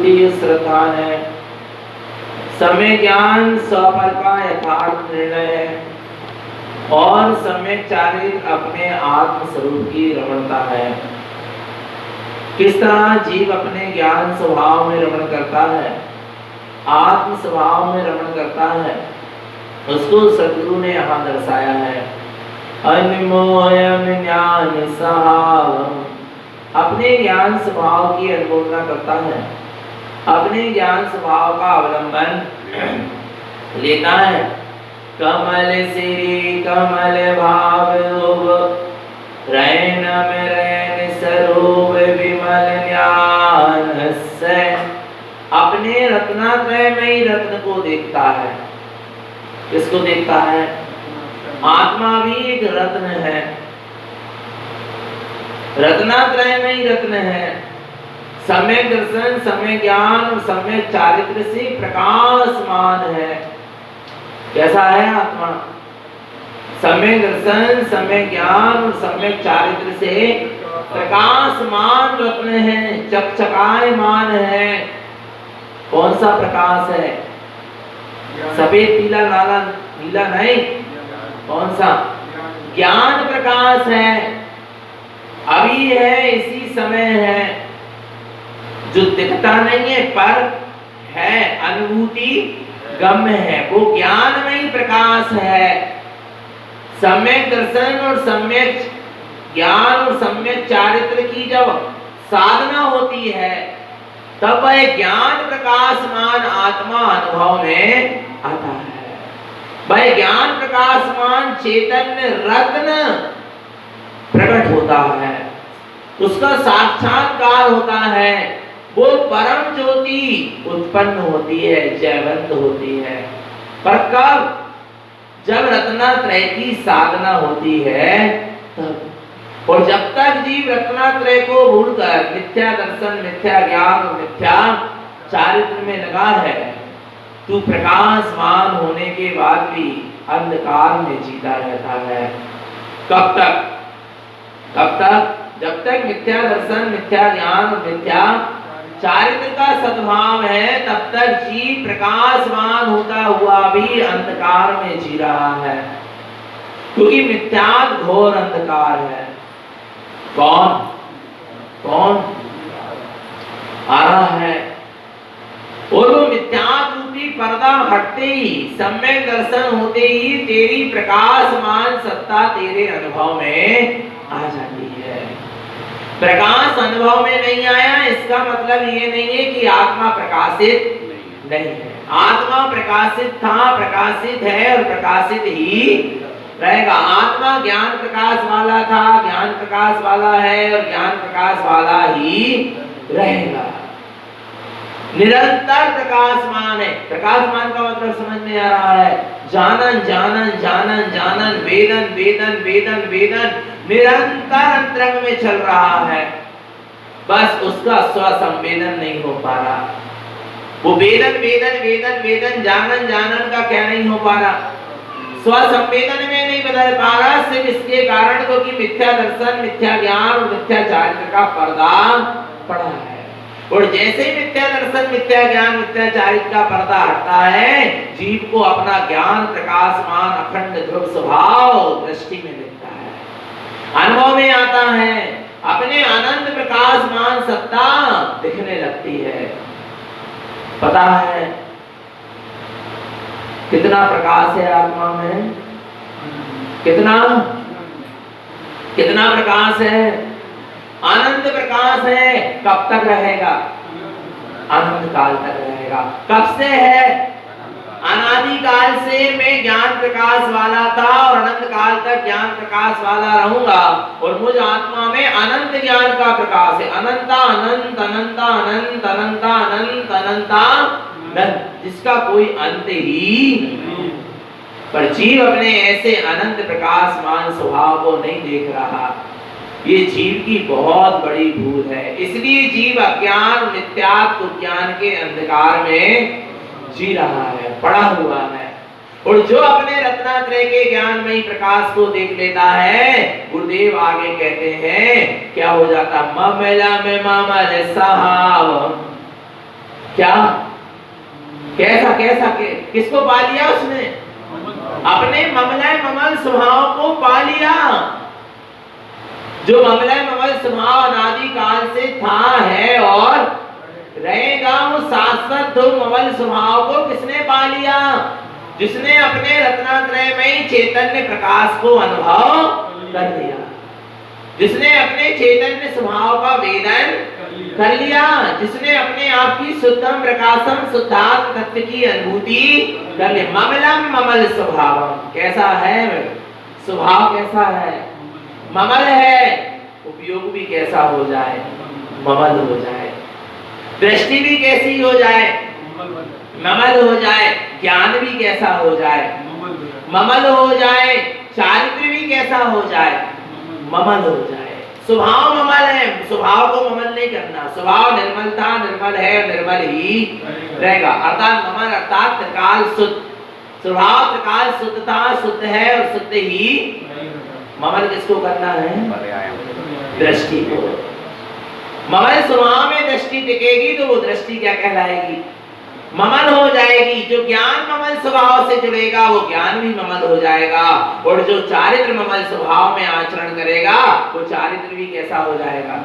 द्वितीय श्रद्धा है। सम्यक ज्ञान स्वपर का यथार्थ निर्णय है और सम्यक चारित्र अपने आत्म स्वरूप की रमणता है। किस तरह जीव अपने ज्ञान स्वभाव में रमण करता है, आत्म स्वभाव में रमण करता है, उसको सद्गुरु ने यहाँ दर्शाया है। अनमोयम ज्ञान स्वभाव, अपने ज्ञान स्वभाव की अनुमोदना करता है, अपने ज्ञान स्वभाव का अवलंबन लेता है। कमल श्री कमल भाव रैन में रैन स्वरूप विमल ज्ञान से, अपने रत्नात्रय में ही रत्न को देखता है। किसको देखता है? आत्मा भी एक रत्न है, रत्नात्रय में ही रत्न है। सम्यक दर्शन, सम्यक ज्ञान और सम्यक चारित्र से प्रकाशमान है। कैसा है आत्मा? सम्यक दर्शन, सम्यक ज्ञान और सम्यक चारित्र से प्रकाशमान रत्न है, चकचकायमान है। कौन सा प्रकाश है? सफेद पीला लाला नीला नहीं, कौन सा? ज्ञान प्रकाश है, अभी है, इसी समय है, जो दिखता नहीं है पर है, अनुभूति गम्य है, वो ज्ञान में ही प्रकाश है। सम्यक दर्शन और सम्यक ज्ञान और सम्यक चारित्र की जब साधना होती है तब वह ज्ञान प्रकाशमान आत्मा अनुभव में आता है। वह ज्ञान प्रकाशमान चैतन्य रत्न प्रकट होता है, उसका साक्षात्कार होता है, वो परम ज्योति उत्पन्न होती है, जयवंत होती है। पर कब? जब रत्नात्रय की साधना होती है तब। और जब तक जीव रत्नात्रय को भूलकर मिथ्या दर्शन, मिथ्या ज्ञान और मिथ्या चारित्र में लगा है, तू प्रकाशमान होने के बाद भी अंधकार में जीता रहता है। कब तक? कब तक? जब तक मिथ्या दर्शन, मिथ्या ज्ञान और मिथ्या चारित्र का सद्भाव है तब तक जीव प्रकाशमान होता हुआ भी अंधकार में जी रहा है, क्योंकि मिथ्या घोर अंधकार है। कौन कौन आ रहा है? और वो मिथ्या रूपी पर्दा हटते ही, सम्यक दर्शन होते ही तेरी प्रकाशमान सत्ता तेरे अनुभव में आ जाती है। प्रकाश अनुभव में नहीं आया इसका मतलब ये नहीं है कि आत्मा प्रकाशित नहीं है। आत्मा प्रकाशित था, प्रकाशित है और प्रकाशित ही रहेगा। आत्मा ज्ञान प्रकाश वाला था, ज्ञान प्रकाश वाला है और ज्ञान प्रकाश वाला ही रहेगा। निरंतर प्रकाशमान है। प्रकाशमान का मतलब समझ में आ रहा है? जानन जानन जानन जानन, वेदन वेदन वेदन वेदन, निरंतर अंतरंग में चल रहा है, बस उसका स्वसंवेदन नहीं हो पा रहा। वो वेदन वेदन वेदन वेदन, जानन जानन का क्या नहीं हो पा रहा? स्वसंवेदन में नहीं बदल पा रहा, सिर्फ इसके कारण क्योंकि मिथ्या दर्शन, मिथ्या ज्ञान और मिथ्या चारित्र का पर्दा पड़ा है। और जैसे ही मिथ्या दर्शन, मिथ्या ज्ञान, मिथ्या चारित्र का पर्दा हटता है, जीव को अपना ज्ञान प्रकाशमान अखंड ध्रुव स्वभाव दृष्टि में दिखता है, अनुभव में आता है, अपने अनंत प्रकाशमान सत्ता दिखने लगती है। पता है कितना प्रकाश है आत्मा में? कितना कितना प्रकाश है? अनंत प्रकाश है। कब तक रहेगा? अनंत काल तक रहेगा। कब से है? अनादि काल से मैं ज्ञान प्रकाश वाला था और अनंत काल तक ज्ञान प्रकाश वाला रहूंगा। और मुझ आत्मा में अनंत ज्ञान का प्रकाश है। अनंता अनंत, अनंता अनंत, अनंता अनंत, अनंता अनंत, जिसका कोई अंत ही नहीं। पर जीव अपने ऐसे अनंत प्रकाशमान स्वभाव को नहीं देख रहा। ये जीव की बहुत बड़ी भूल है। इसलिए जीव अज्ञान, मिथ्यात्व ज्ञान के अंधकार में जी रहा है, पड़ा हुआ है। और जो अपने रत्नात्रय के ज्ञान में ही प्रकाश को देख लेता है, गुरुदेव आगे कहते हैं क्या हो जाता? ममला में ममल सहाव, क्या कैसा कैसा किसको पा लिया उसने? अपने ममलय ममल स्वभाव को पा लिया। जो ममलय ममल स्वभाव अनादि काल से था, है और रहेगा, वो शाश्वत ममल स्वभाव को किसने पा लिया? जिसने अपने रत्नात्रयमयी चैतन्य प्रकाश को अनुभव कर लिया, जिसने अपने चैतन्य स्वभाव का वेदन कर लिया, जिसने अपने आप की शुद्धम प्रकाशम शुद्धात्म तत्व की अनुभूति कर ली। ममलम ममल स्वभाव, कैसा है स्वभाव? कैसा है? ममल है, उपयोग भी कैसा हो जाए? ममल हो जाए। दृष्टि भी कैसी हो जाए? ममल हो जाए। ज्ञान भी कैसा हो जाए? ममल हो जाए। चारित्र भी कैसा हो जाए? ममल हो जाए। स्वभाव ममल है, स्वभाव को ममल नहीं करना। स्वभाव निर्मल था, निर्मल है, निर्मल ही रहेगा। अर्थात ममल अर्थात त्रिकाल शुद्ध। स्वभाव त्रिकाल शुद्ध था, शुद्ध है और शुद्ध ही। ममल किसको करना है? दृष्टि को। ममल स्वभाव में दृष्टि टिकेगी तो वो दृष्टि क्या कहलाएगी? ममल हो जाएगी। जो ज्ञान ममल स्वभाव से जुड़ेगा वो ज्ञान भी ममल हो जाएगा, और जो चारित्र ममल स्वभाव में आचरण करेगा वो चारित्र भी कैसा हो जाएगा?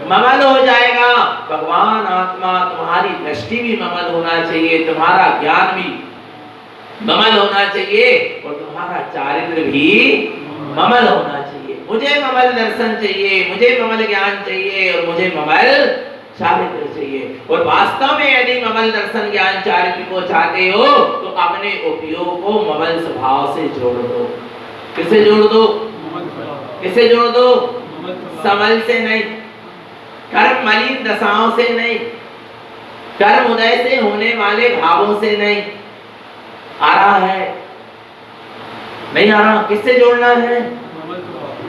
ममल हो जाएगा। भगवान आत्मा, तुम्हारी दृष्टि भी ममल होना चाहिए, तुम्हारा ज्ञान भी ममल होना चाहिए, और तुम्हारा चारित्र भी ममल होना चाहिए। मुझे ममल दर्शन चाहिए, मुझे ममल ज्ञान चाहिए, और मुझे ममल चारित्र चाहिए। और वास्तव में यदि ममल दर्शन ज्ञान चारित्र को चाहते हो तो अपने उपयोग को ममल स्वभाव से जोड़ दो। किससे जोड़ दो? किससे जोड़ दो? समल से नहीं, कर्म मलिन दशाओं से नहीं, कर्म उदय से होने वाले भावों से नहीं। आ रहा है? नहीं आ रहा? किससे जोड़ना है?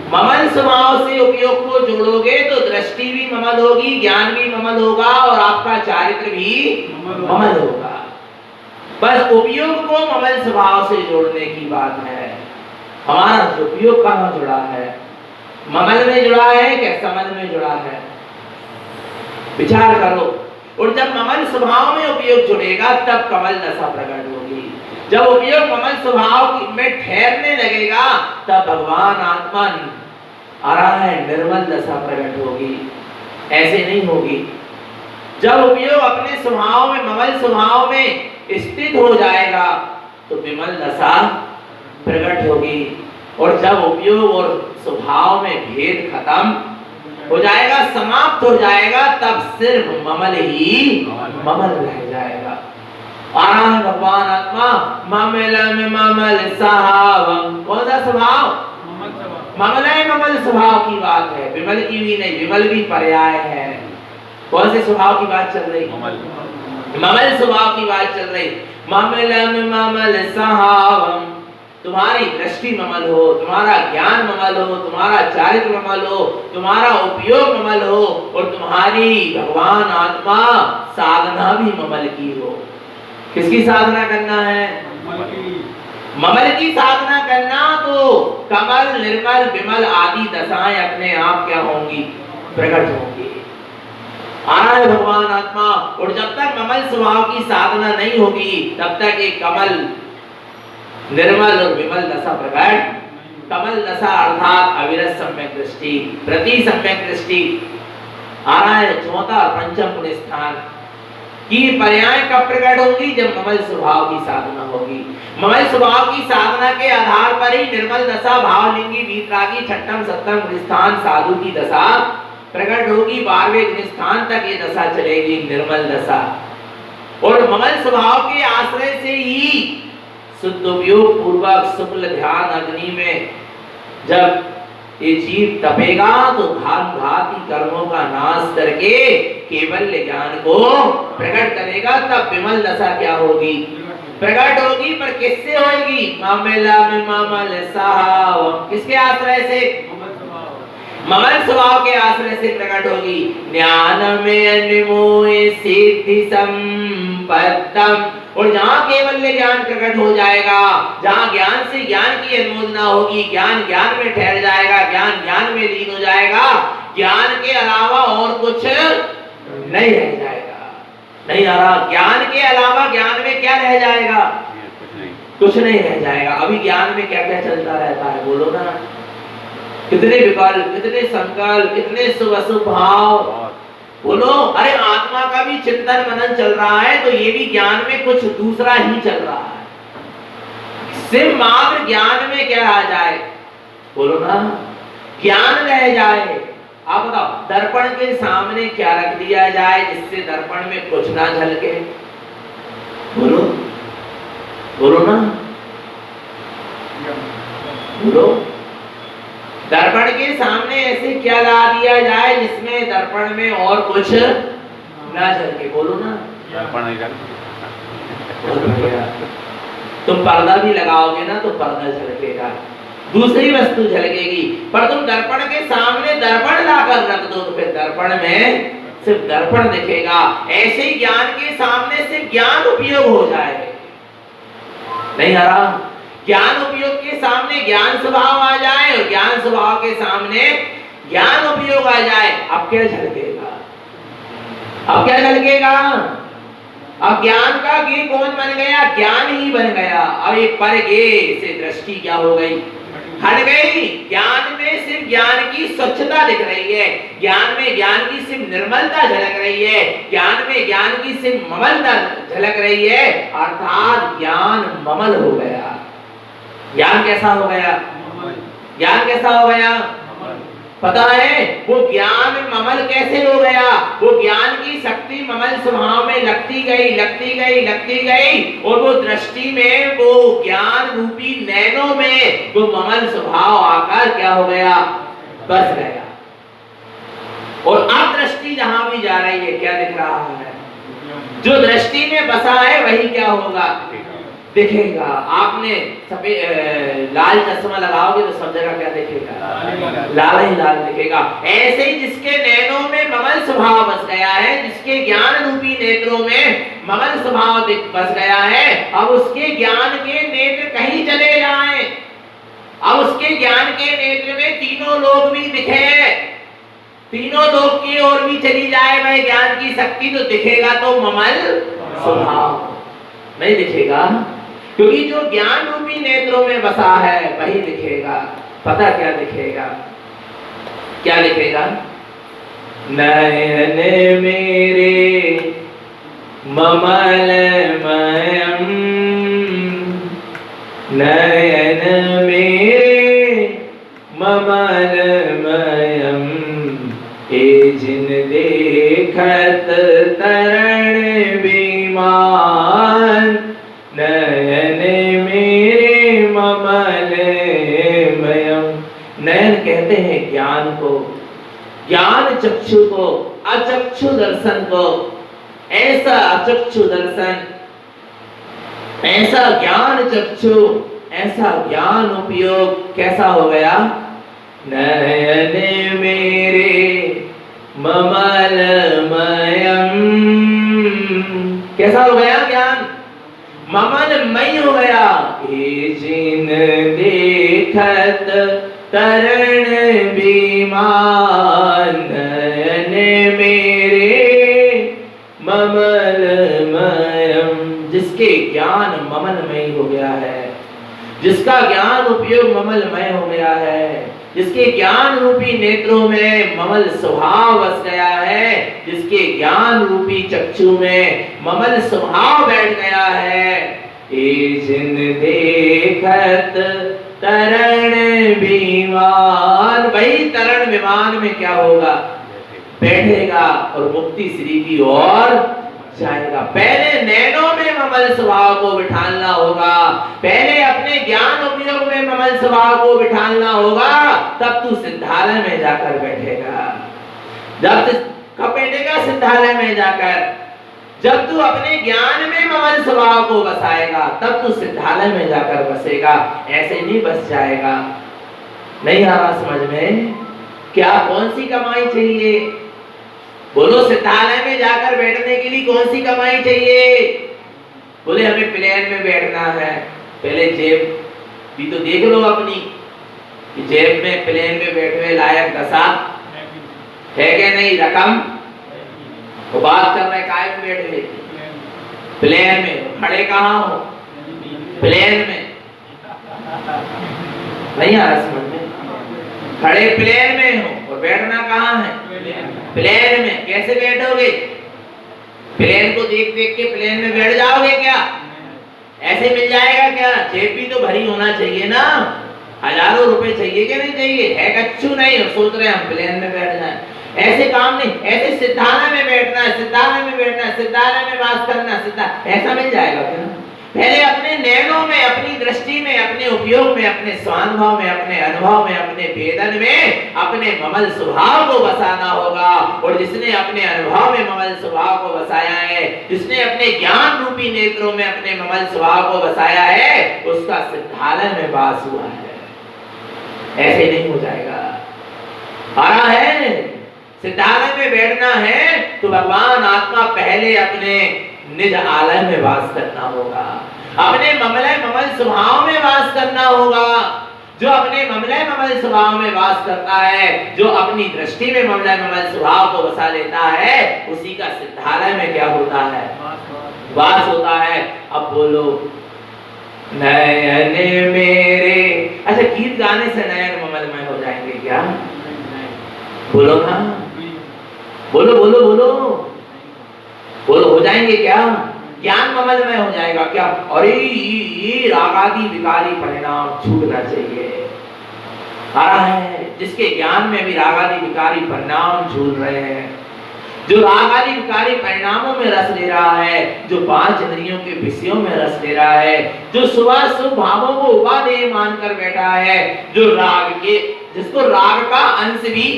ममल स्वभाव से उपयोग को जोड़ोगे तो दृष्टि भी ममल होगी, ज्ञान भी ममल होगा, और आपका चारित्र भी ममल होगा। बस उपयोग को ममल स्वभाव से जोड़ने की बात है। हमारा उपयोग कहाँ जुड़ा है? ममल में जुड़ा है क्या समल में जुड़ा है? विचार करो। और जब ममल स्वभाव में उपयोग जुड़ेगा तब कमल दशा प्रकट होगी। जब उपयोग ममल स्वभाव में ठहरने लगेगा तब भगवान आत्मा आ रहा है, निर्मल दशा प्रकट होगी। ऐसे नहीं होगी। जब उपयोग अपने स्वभाव में, ममल स्वभाव में स्थित हो जाएगा तो विमल दशा प्रकट होगी। और जब उपयोग और स्वभाव में भेद खत्म हो जाएगा, समाप्त हो जाएगा, तब सिर्फ ममल ही ममल रह जाएगा। आ रहा है भगवान आत्मा, ममलम ममल सहावम। कौन सा स्वभाव? ममलय ममल स्वभाव की बात है, विमल की भी नहीं। विमल भी पर्याय है। कौन से स्वभाव की बात चल रही? ममल स्वभाव की बात चल रही। ममलम ममल सहावम। तुम्हारी दृष्टि ममल हो, तुम्हारा ज्ञान ममल हो, तुम्हारा चारित्र ममल हो, तुम्हारा उपयोग ममल हो, और तुम्हारी भगवान आत्मा साधना भी ममल की हो। किसकी साधना करना है? ममल की साधना करना। तो कमल, निर्मल, विमल आदि दशाएं अपने आप क्या होंगी? प्रकट होंगी। आ रहा है भगवान आत्मा। और जब तक ममल स्वभाव की साधना नहीं होगी तब तक एक कमल, निर्मल और विमल दशा प्रकट। कमल दशा अर्थात अविरत सम्यक दृष्टि, प्रति सम्यक दृष्टि। आ रहा है चौथा और पंचम पुण्य स्थान की पर्याय कब प्रकट होगी? जब ममल स्वभाव की साधना होगी। ममल स्वभाव की साधना के आधार पर ही निर्मल दशा, भावलिंगी, वीतरागी, छठम सप्तम स्थान साधु की दशा प्रकट होगी। 12वें स्थान तक ये दशा चलेगी, निर्मल दशा। और ममल स्वभाव के आश्रय से ही शुद्ध उपयोग पूर्वक शुक्ल ध्यान अग्नि में जब ये जीव तपेगा तो घाती कर्मों का नाश करके केवल ज्ञान को प्रकट करेगा। तब विमल दशा क्या होगी? प्रकट होगी। पर किससे होगी? ममला में ममल साहब। किसके आश्रय से? ममल स्वभाव के आश्रय से प्रकट होगी। ज्ञान में अनिमोय सिद्धि संपत्तम। और जहाँ केवल ज्ञान प्रकट हो जाएगा, जहाँ ज्ञान से ज्ञान की अनुमोदना होगी, ज्ञान ज्ञान में ठहर जाएगा, ज्ञान ज्ञान में लीन हो जाएगा, ज्ञान के अलावा और कुछ नहीं रह जाएगा। नहीं आ रहा। ज्ञान के अलावा ज्ञान में क्या रह जाएगा? कुछ नहीं रह जाएगा। अभी ज्ञान में क्या क्या चलता रहता है बोलो ना? कितने विकल्प, कितने संकल्प, कितने शुभ अशुभ भाव बोलो। अरे आत्मा का भी चिंतन मनन चल रहा है तो ये भी ज्ञान में कुछ दूसरा ही चल रहा है। सिर्फ मात्र ज्ञान में क्या आ जाए बोलो ना? ज्ञान रह जाए। आप बताओ दर्पण के सामने क्या रख दिया जाए जिससे दर्पण में कुछ ना झलके? बोलो बोलो ना, बोलो। दर्पण के सामने ऐसे क्या ला दिया जाए जिसमें दर्पण में और कुछ ना झलके? बोलो ना। तुम पर्दा भी लगाओगे ना तो पर्दा झलकेगा, दूसरी वस्तु झलकेगी। पर तुम दर्पण के सामने दर्पण लाकर रख दो तो फिर दर्पण में सिर्फ दर्पण दिखेगा। ऐसे ही ज्ञान के सामने सिर्फ ज्ञान उपयोग हो जाए। नहीं आ रहा? ज्ञान उपयोग के सामने ज्ञान स्वभाव आ जाए और ज्ञान स्वभाव के सामने ज्ञान उपयोग आ जाए। अब क्या झलकेगा? अब क्या झलकेगा? अब ज्ञान का गे कौन बन गया? ज्ञान ही बन गया। अब एक पर गे से दृष्टि क्या हो गई? हट गई। ज्ञान में सिर्फ ज्ञान की स्वच्छता दिख रही है, ज्ञान में ज्ञान की सिर्फ निर्मलता झलक रही है, ज्ञान में ज्ञान की सिर्फ ममलता झलक रही है। अर्थात ज्ञान ममल हो गया। ज्ञान कैसा हो गया? ज्ञान कैसा हो गया? पता है वो ज्ञान ममल कैसे हो गया? वो ज्ञान की शक्ति ममल स्वभाव में लगती गई, लगती गई, लगती गई और वो दृष्टि में वो ज्ञान रूपी नैनों में वो ममल स्वभाव आकर क्या हो गया? बस गया। और अब दृष्टि जहां भी जा रही है क्या दिख रहा है? जो दृष्टि में बसा है वही क्या होगा? दिखेगा। आपने लाल चश्मा लगाओगे तो सब जगह क्या दिखेगा? लाल ही लाल दिखेगा। ऐसे ही जिसके नैनों में ममल स्वभाव बस गया है, जिसके ज्ञान रूपी नेत्रों में ममल स्वभाव बस गया है, अब उसके ज्ञान के नेत्र कहीं चले जाएं, अब उसके ज्ञान के नेत्र में तीनों लोग भी दिखे, तीनों लोग की ओर भी चली जाए वह ज्ञान की शक्ति, तो दिखेगा तो ममल स्वभाव, नहीं दिखेगा। क्योंकि जो ज्ञान रूपी नेत्रों में बसा है वही दिखेगा। पता क्या दिखेगा? क्या दिखेगा? नयन मेरे ममलमयम्, नयन मेरे ममलमयम्, ए जिन देखत तरण बीमान, नयन मेरे ममलमयम्। नयन कहते हैं ज्ञान को, ज्ञान चक्षु को, अचक्षु दर्शन को। ऐसा अचक्षु दर्शन, ऐसा ज्ञान चक्षु, ऐसा ज्ञान उपयोग कैसा हो गया? नयन मेरे ममलमयम्, कैसा हो गया ज्ञान? ममलमय हो गया। हे जिन देखत तरण बीमान, नयन मेरे ममलमयम्। जिसके ज्ञान ममलमय हो गया है, जिसका ज्ञान उपयोग ममलमय हो गया है, जिसके ज्ञान रूपी नेत्रों में ममल स्वभाव बस गया है, जिसके ज्ञान रूपी चक्षु में ममल स्वभाव बैठ गया है, ए जिन देखत तरण विमान, वही तरण विमान में क्या होगा? बैठेगा और मुक्ति श्री की ओर जाएगा। पहले नैनों में ममल स्वभाव को बिठाना होगा, पहले अपने ज्ञान उपयोग में ममल स्वभाव को बिठाना होगा, तब तू सिद्धालय में जाकर बैठेगा। जब कब बैठेगा? सिद्धालय में जाकर। जब तू अपने ज्ञान में ममल स्वभाव को बसाएगा तब तू सिद्धालय में जाकर बसेगा, ऐसे नहीं बस जाएगा। नहीं आ रहा समझ में? क्या कौन सी कमाई चाहिए? बोलो, सिद्धालय में जाकर बैठने के लिए कौन सी कमाई चाहिए? बोले हमें प्लेन में बैठना है। पहले जेब भी तो देख लो अपनी, जेब में प्लेन में बैठने लायक दशा है क्या नहीं? रकम वो बात कर रहे काय में बैठे हुए थे? प्लेन में। खड़े कहाँ हो? प्लेन में। नहीं आ रहा समझ में? खड़े प्लेन में हो और बैठना कहाँ है? प्लेन में। कैसे बैठोगे? प्लेन को देख देख के प्लेन में बैठ जाओगे क्या? ऐसे मिल जाएगा क्या? जेब भी तो भरी होना चाहिए ना। हजारों रुपए चाहिए कि नहीं चाहिए? है कच्चू नहीं और सोच रहे हम प्लेन में बैठ जाएं। ऐसे काम नहीं। ऐसे सिद्धालय में बैठना है, सिद्धालय में बैठना है, सिद्धालय में वास करना, सिद्धा ऐसा मिल जाएगा क्या? पहले अपने नैनों में, अपनी दृष्टि में, अपने उपयोग में, अपने स्वानुभव में, अपने अनुभव में, अपने वेदन में अपने ममल स्वभाव को बसाना होगा। और जिसने अपने अनुभव में ममल स्वभाव को बसाया है, जिसने अपने ज्ञान रूपी नेत्रों में अपने ममल स्वभाव को बसाया है, उसका सिद्धालय में वास हुआ है। ऐसे नहीं हो जाएगा। आ रहा है? सिद्धालय में बैठना है तो भगवान आत्मा पहले अपने निज आलय में वास करना होगा, अपने ममलय ममल स्वभाव में वास करना होगा। जो अपने ममलय ममल स्वभाव में वास करता है, जो अपनी दृष्टि में ममलय ममल स्वभाव को बसा लेता है, उसी का सिद्धालय में क्या होता है? वास होता है। अब बोलो, नयन मेरे। अच्छा, गीत गाने से नयन ममलमय हो जाएंगे क्या? बोलो ना, बोलो बोलो बोलो बोलो, हो जाएंगे क्या? ज्ञान ममलमय हो जाएगा क्या? अरे ये रागादि विकारी परिणाम छूटना चाहिए। आ रहा है? जिसके ज्ञान में भी रागादि विकारी परिणाम झूल रहे हैं, जो राग आदि विकारी परिणामों में रस ले रहा है, जो पांच इंद्रियों के विषयों में रस ले रहा है, जो शुभ भावों को उपादेय मानकर बैठा है, जो राग के, जिसको राग का अंश भी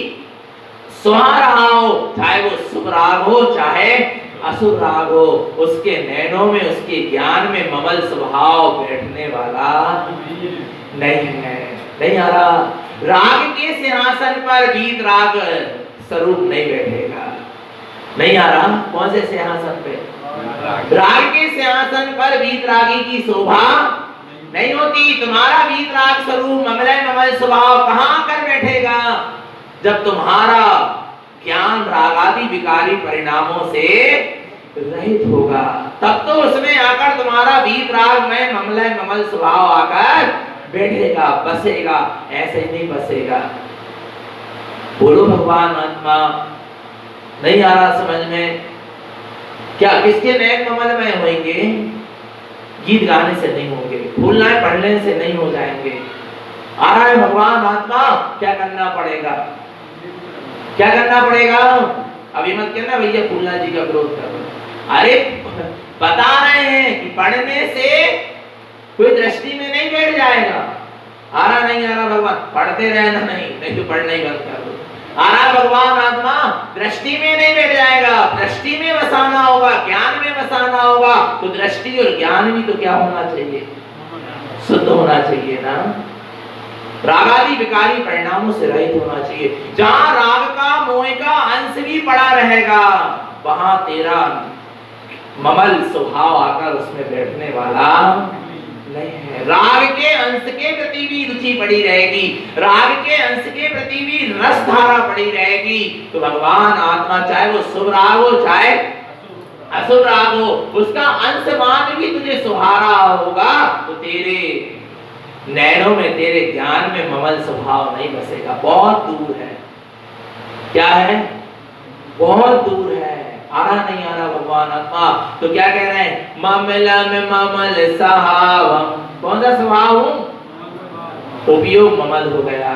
सुहा रहा हो, चाहे वो शुभ राग हो चाहे असुर राग हो, उसके नैनों में, उसके ज्ञान में ममल स्वभाव बैठने वाला नहीं है। नहीं आ रहा? राग के सिंहासन पर गीत राग स्वरूप नहीं बैठेगा। नहीं आ रहा? कौन से सिंहासन पे? राग के सिंहासन पर वीतरागी की शोभा नहीं होती। तुम्हारा वीतराग स्वरूप ममलय ममल स्वभाव कहां कर बैठेगा? जब तुम्हारा ज्ञान रागादि विकारी परिणामों से रहित होगा, तब तो उसमें आकर तुम्हारा वीतराग में ममलय ममल स्वभाव आकर बैठेगा, बसेगा। ऐसे ही नहीं बसेगा। बोलो भगवान आत्मा। नहीं आ रहा समझ में? क्या किसके नयन ममलमय होंगे? गीत गाने से नहीं होंगे, फूलनाएं पढ़ने से नहीं हो जाएंगे। आ रहा है भगवान आत्मा? क्या करना पड़ेगा? क्या करना पड़ेगा? अभी मत कहना भैया फूलना जी का विरोध कर। अरे बता रहे हैं कि पढ़ने से कोई दृष्टि में नहीं बैठ जाएगा। आ रहा नहीं? आ रहा भगवान? पढ़ते रहना, नहीं तो पढ़ना ही बंद कर दो। आ रहा भगवान आत्मा? दृष्टि में नहीं बैठ जाएगा, दृष्टि में बसाना होगा, ज्ञान में बसाना होगा। तो दृष्टि और ज्ञान भी तो क्या होना चाहिए? शुद्ध होना चाहिए ना। रागादि विकारी परिणामों से रहित होना चाहिए। जहां राग का मोह का अंश भी पड़ा रहेगा, वहां तेरा ममल स्वभाव आकर उसमें बैठने वाला नहीं है। राग के अंश के प्रति भी रुचि पड़ी रहेगी, राग के अंश के प्रति भी रस धारा पड़ी रहेगी। तो भगवान आत्मा चाहे वो शुभ राग हो चाहे अशुभ राग हो, उसका अंश मान भी तुझे सुहारा होगा, तो तेरे नैनों में, तेरे ज्ञान में ममल स्वभाव नहीं बसेगा। बहुत दूर है। क्या है? बहुत दूर है। आ रहा नहीं आ रहा भगवान आत्मा? तो क्या कह रहे हैं? ममला में ममल सहावम। कौन सा स्वभाव हूं? उपयोग ममल हो गया।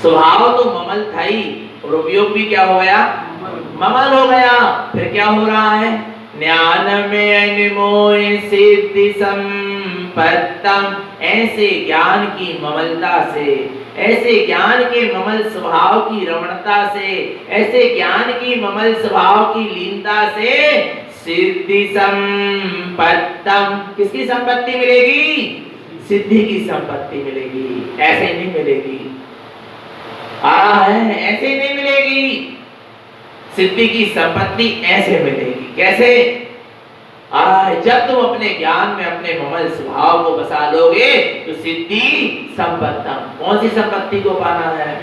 स्वभाव तो ममल था ही और उपयोग भी क्या हो गया? ममल हो गया। फिर क्या हो रहा है? ज्ञान में अनिमोय सिद्धि संपत्तम। ऐसे ज्ञान की ममलता से, ऐसे ज्ञान के ममल स्वभाव की रमणता से, ऐसे ज्ञान की ममल स्वभाव की लीनता से सिद्धि संपत्तम। किसकी संपत्ति मिलेगी? सिद्धि की संपत्ति मिलेगी। ऐसे नहीं मिलेगी। आ रहा है? ऐसे नहीं मिलेगी। सिद्धि की संपत्ति ऐसे मिलेगी। कैसे? आ रहा है? जब तुम अपने ज्ञान में अपने ममल स्वभाव को बसा लोगे तो सिद्धि संपत्तम। कौन सी संपत्ति को पाना है?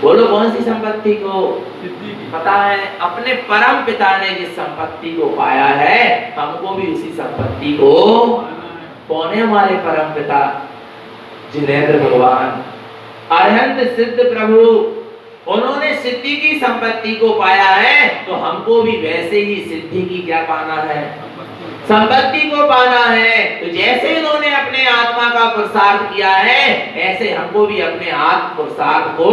बोलो कौन सी संपत्ति को? सिद्धि की। पता है अपने परम पिता ने जिस संपत्ति को पाया है हमको भी उसी संपत्ति को कौन है? हमारे परम पिता जिनेंद्र भगवान अरहंत सिद्ध प्रभु, उन्होंने सिद्धि की संपत्ति को पाया है तो हमको भी वैसे ही सिद्धि की क्या पाना है? संपत्ति को पाना है। तो जैसे इन्होंने अपने आत्मा का पुरुषार्थ किया है ऐसे हमको भी अपने आत्म पुरुषार्थ को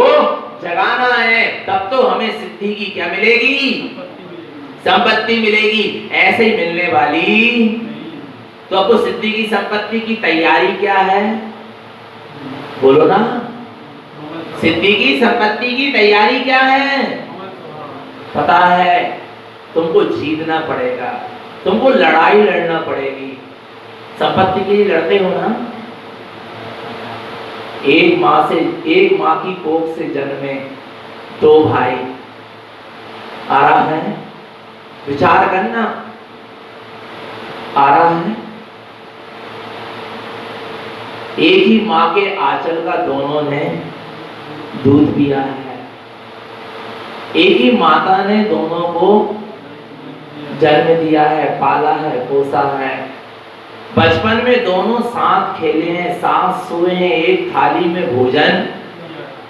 जगाना है, तब तो हमें सिद्धि की क्या मिलेगी? संपत्ति मिलेगी। ऐसे ही मिलने वाली तो आपको सिद्धि की संपत्ति की तैयारी क्या है? बोलो ना, सिद्धि की संपत्ति की तैयारी क्या है? पता है तुमको जीतना पड़ेगा, तुमको लड़ाई लड़ना पड़ेगी। संपत्ति के लिए लड़ते हो ना। एक माँ की कोख से जन्मे दो भाई, आ रहा है? विचार करना, आ रहा है? एक ही माँ के आंचल का दोनों ने दूध पिया है, एक ही माता ने दोनों को जन्म दिया है, पाला है, पोसा है। बचपन में दोनों साथ खेले हैं, साथ सोए हैं, एक थाली में भोजन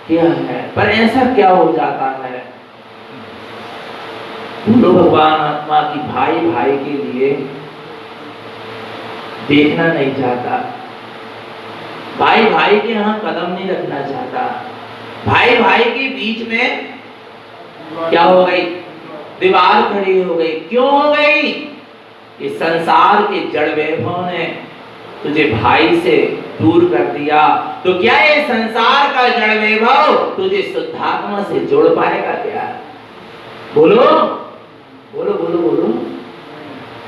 किया है। पर ऐसा क्या हो जाता है? बोलो भगवान आत्मा की भाई भाई के लिए देखना नहीं चाहता, भाई भाई के यहाँ कदम नहीं रखना चाहता। भाई भाई के बीच में क्या हो गई? दीवार खड़ी हो गई। क्यों हो गई? इस संसार के जड़ वैभव ने तुझे भाई से दूर कर दिया। तो क्या ये संसार का जड़ वैभव तुझे शुद्धात्मा से जोड़ पाएगा क्या? बोलो बोलो बोलो बोलो।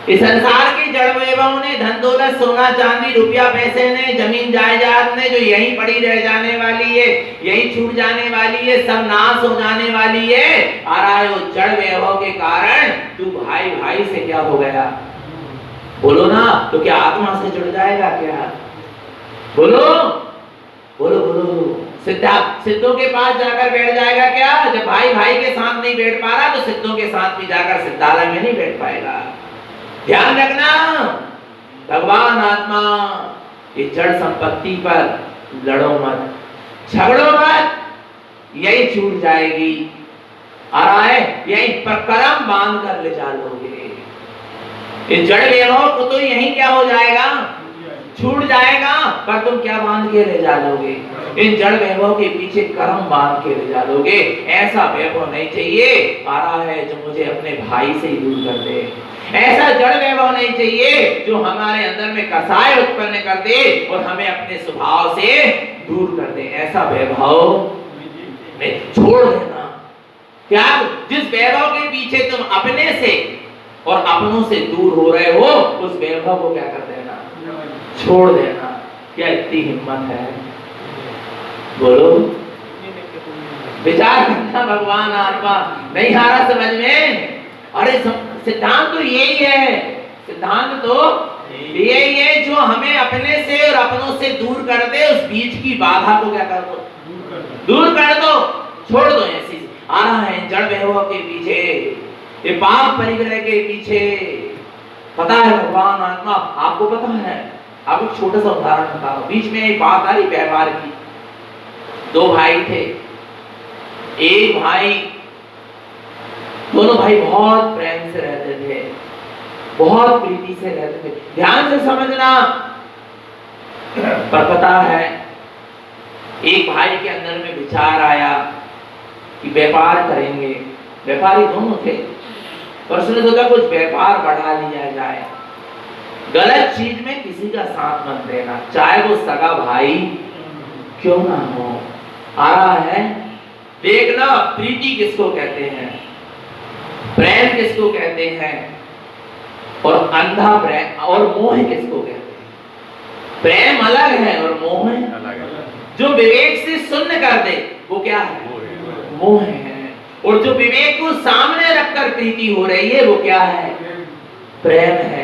इस संसार के जड़ वैभव ने, धन दौलत, सोना चांदी, रुपया पैसे ने, जमीन जायदाद ने, जो यहीं पड़ी रह जाने वाली है, यहीं छूट जाने वाली है, सब नाश हो जाने वाली है। आ रहा है वो जड़ वैभव के कारण तू भाई भाई से क्या हो गया? बोलो ना। तो क्या आत्मा से जुड़ जाएगा क्या? बोलो बोलो बोलो। सिद्धों के पास जाकर बैठ जाएगा क्या? जब भाई भाई के साथ नहीं बैठ पा रहा तो सिद्धों के साथ भी जाकर सिद्धालय में नहीं बैठ पाएगा। ध्यान रखना, भगवान आत्मा ये जड़ संपत्ति पर लड़ो मत, झगड़ो मत, यही छूट जाएगी। आ रहा है? यही पर कर्म बांध कर ले जा लोगे। इस जड़ वैभव को तो यही क्या हो जाएगा? छूट जाएगा। पर तुम क्या बांध के ले जा लोगे? इन जड़ वैभव के पीछे कर्म बांध के ले जा लोगे। ऐसा वैभव नहीं चाहिए। आ रहा है जो मुझे अपने भाई से ही दूर कर दे। ऐसा जड़ वैभव नहीं चाहिए जो हमारे अंदर में कसाय उत्पन्न कर दे और हमें अपने स्वभाव से दूर कर दे। ऐसा वैभव छोड़ देना। क्या जिस वैभव के पीछे तुम अपने से और अपनों से दूर हो रहे हो उस वैभव को क्या कर देना? छोड़ देना। क्या इतनी हिम्मत है? बोलो। विचार करना। भगवान आत्मा नहीं आ रहा समझ में? अरे सिद्धांत तो यही है, सिद्धांत तो यही है जो हमें अपने से और अपनों से दूर कर दे। उस बीच की बाधा को क्या कर दो? दूर कर दो, छोड़ दो। ऐसी आ रहा है जड़ वैभव के पीछे, ये पाप परिग्रह के पीछे। पता है भगवान आत्मा आपको पता है? आपको एक छोटा सा उदाहरण बताओ। बीच में एक बात आ रही व्यवहार की। दो भाई थे, एक भाई, दोनों भाई बहुत प्रेम से रहते थे, बहुत प्रीति से रहते थे। ध्यान से समझना। पर पता है एक भाई के अंदर में विचार आया कि व्यापार करेंगे। व्यापारी दोनों थे, पर उसने सोचा कुछ व्यापार बढ़ा लिया जाए। गलत चीज में किसी का साथ मत देना, चाहे वो सगा भाई क्यों ना हो। आ रहा है? देखना प्रीति किसको कहते हैं, प्रेम किसको कहते हैं, और अंधा प्रेम और मोह किसको कहते हैं। प्रेम अलग है और मोह अलग है। जो विवेक से शून्य कर दे वो क्या है? मोह है। और जो विवेक को सामने रखकर प्रीति हो रही है वो क्या है? प्रेम है।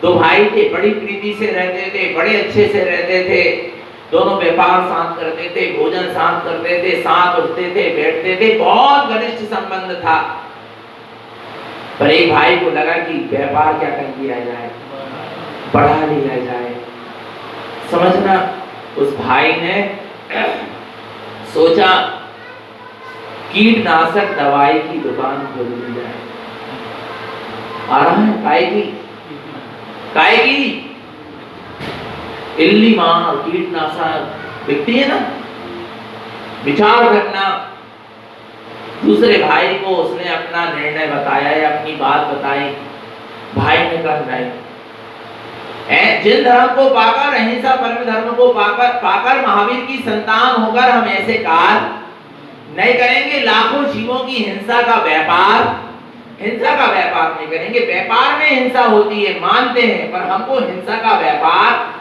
दो भाई थे, बड़ी प्रीति से रहते थे, बड़े अच्छे से रहते थे। दोनों व्यापार साथ करते थे, भोजन साथ करते थे, साथ उठते थे, बैठते थे, बहुत घनिष्ठ संबंध था। पर एक भाई को लगा कि व्यापार क्या कर लिया जाए, बढ़ा लिया जाए। समझना, उस भाई ने सोचा कीटनाशक दवाई की दुकान खोल ली जाए। आ रहा है काय की इल्ली मार कीटनाशक बिकती है ना। विचार करना, दूसरे भाई को उसने अपना निर्णय बताया या अपनी बात बताई। भाई ने कहा नहीं, जिन धर्म को पाकर, अहिंसा परम धर्म को पाकर महावीर की संतान होकर हम ऐसे कार्य नहीं करेंगे। लाखों जीवों की हिंसा का व्यापार नहीं करेंगे। व्यापार में हिंसा होती है मानते हैं, पर हमको हिंसा का व्यापार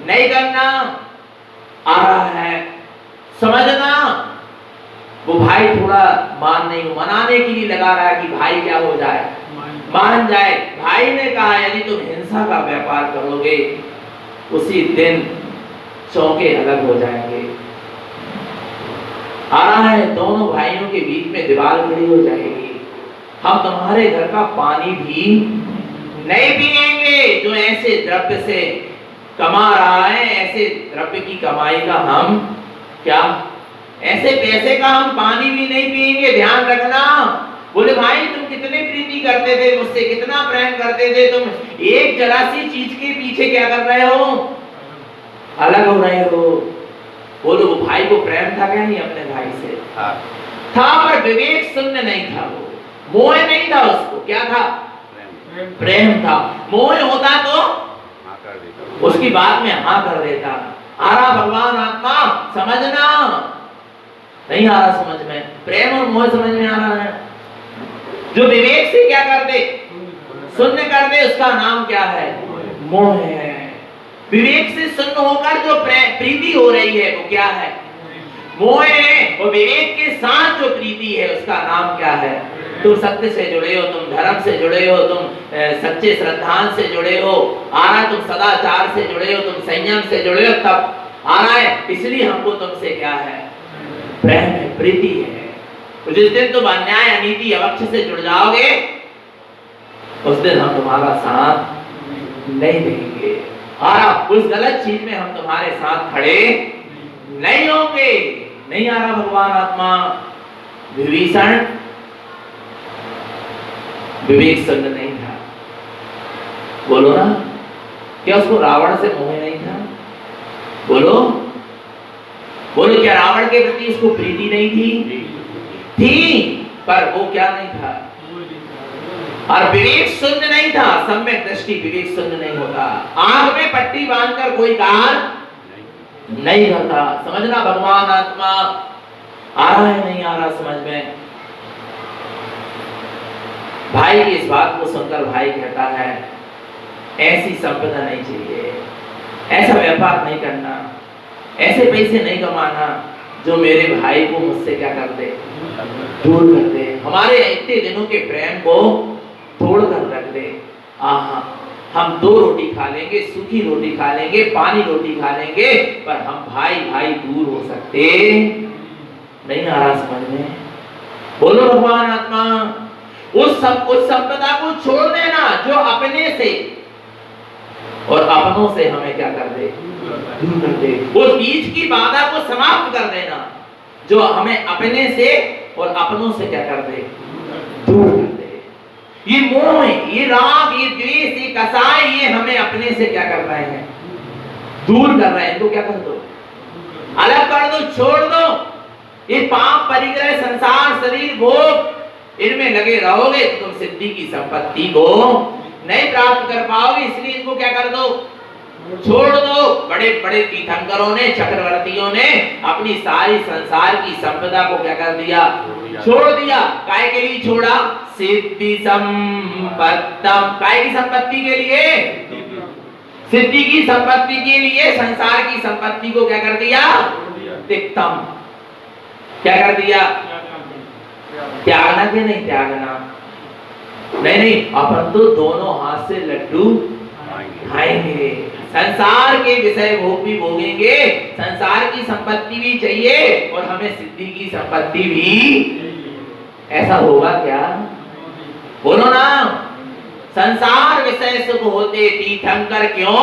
नहीं करना। आ रहा है, समझना। वो भाई थोड़ा मनाने के लिए लगा रहा है कि भाई क्या हो जाए, मान जाए। भाई ने कहा यदि तुम हिंसा का व्यापार करोगे उसी दिन चौके अलग हो जाएंगे। आ रहा है, दोनों भाइयों के बीच में दीवार खड़ी हो जाएगी। हम तुम्हारे घर का पानी भी नहीं पिएंगे। जो ऐसे द्रव्य से कमा रहा है, ऐसे द्रव्य की कमाई का हम क्या, ऐसे पैसे का हम पानी भी नहीं पिएंगे। ध्यान रखना। बोले भाई तुम कितने प्रीति करते थे मुझसे, कितना प्रेम करते थे, तुम एक जरा सी चीज के पीछे क्या कर रहे हो, अलग हो रहे हो। बोलो वो भाई को प्रेम था क्या नहीं अपने भाई से? था, पर विवेक शून्य नहीं था। वो मोह नहीं था, उसको क्या था, प्रेम था। मोह होता तो उसकी बात में हाँ कर देता। आ रहा भगवान आत्मा, समझना। नहीं आ रहा समझ में, प्रेम और मोह समझ में आ रहा है। जो विवेक से क्या कर दे, शून्य कर दे, उसका नाम क्या है, मोह है। विवेक से शून्य होकर जो प्रीति हो रही है वो क्या है, मोह है। और विवेक के साथ जो प्रीति है उसका नाम क्या है, तुम सत्य से जुड़े हो, तुम धर्म से जुड़े हो, तुम सच्चे श्रद्धांत से जुड़े हो। आ रहा है, तुम सदाचार से जुड़े हो, तुम संयम से जुड़े हो। तब आ रहा है, इसलिए हमको तुमसे क्या है, प्रेम है, प्रीति है। जिस दिन तुम अन्याय अनीति अवक्ष से जुड़ जाओगे उस दिन हम तुम्हारा साथ नहीं देंगे। और उस गलत चीज में हम तुम्हारे साथ खड़े नहीं होंगे। नहीं आ रहा भगवान आत्मा। विभीषण विवेक शून्य नहीं था। बोलो ना, क्या उसको रावण से मोह नहीं था? बोलो बोलो, क्या रावण के प्रति उसको प्रीति नहीं थी? पर वो क्या नहीं था, और विवेक शून्य नहीं था। सम्यक दृष्टि विवेक शून्य नहीं होता। आंख में पट्टी बांधकर कोई कार्य नहीं करता। समझना भगवान आत्मा। आ रहा है नहीं आ रहा समझ में? भाई की इस बात को सुनकर भाई कहता है ऐसी संपदा नहीं चाहिए, ऐसा व्यापार नहीं करना, ऐसे पैसे नहीं कमाना जो मेरे भाई को मुझसे क्या कर दे, दूर कर दे, हमारे इतने दिनों के प्रेम को तोड़ कर रख दे। आहा, हम 2 रोटी खा लेंगे, सूखी रोटी खा लेंगे, पानी रोटी खा लेंगे, पर हम भाई भाई दूर हो सकते नहीं। आ रहा समझ में? बोलो भगवान आत्मा। उस संपदा को छोड़ देना जो अपने से और अपनों से हमें क्या कर दे, दूर कर दे। उस बीच की बाधा को समाप्त कर देना जो हमें अपने से और अपनों से क्या कर दे, दूर कर दे। ये मोह, ये राग, ये द्वेष, ये कसाय, ये हमें अपने से क्या कर रहे हैं, दूर कर रहे हैं। इनको क्या कर दो, अलग कर दो, छोड़ दो। ये पाप परिग्रह, संसार, शरीर, भोग, इनमें लगे रहोगे तो तुम सिद्धि की संपत्ति को नहीं प्राप्त कर पाओगे। इसलिए इनको क्या कर दो, छोड़ दो। बड़े बड़े तीर्थंकरों ने, चक्रवर्तियों ने अपनी सारी संसार की संपदा को क्या कर दिया, छोड़ दिया। काय के लिए छोड़ा? सिद्धि संपत्तम। काय की संपत्ति के लिए? सिद्धि की संपत्ति के लिए संसार की संपत्ति को क्या कर दिया, तिक्तम। क्या कर दिया? त्यागना के नहीं त्यागना, नहीं अपन तो दोनों हाथ से लड्डू खाएंगे। संसार के विषय भोग भी भोगेंगे, संसार की संपत्ति भी चाहिए और हमें सिद्धि की संपत्ति भी। ऐसा होगा क्या? बोलो ना। संसार विषय सुख होते तीर्थंकर क्यों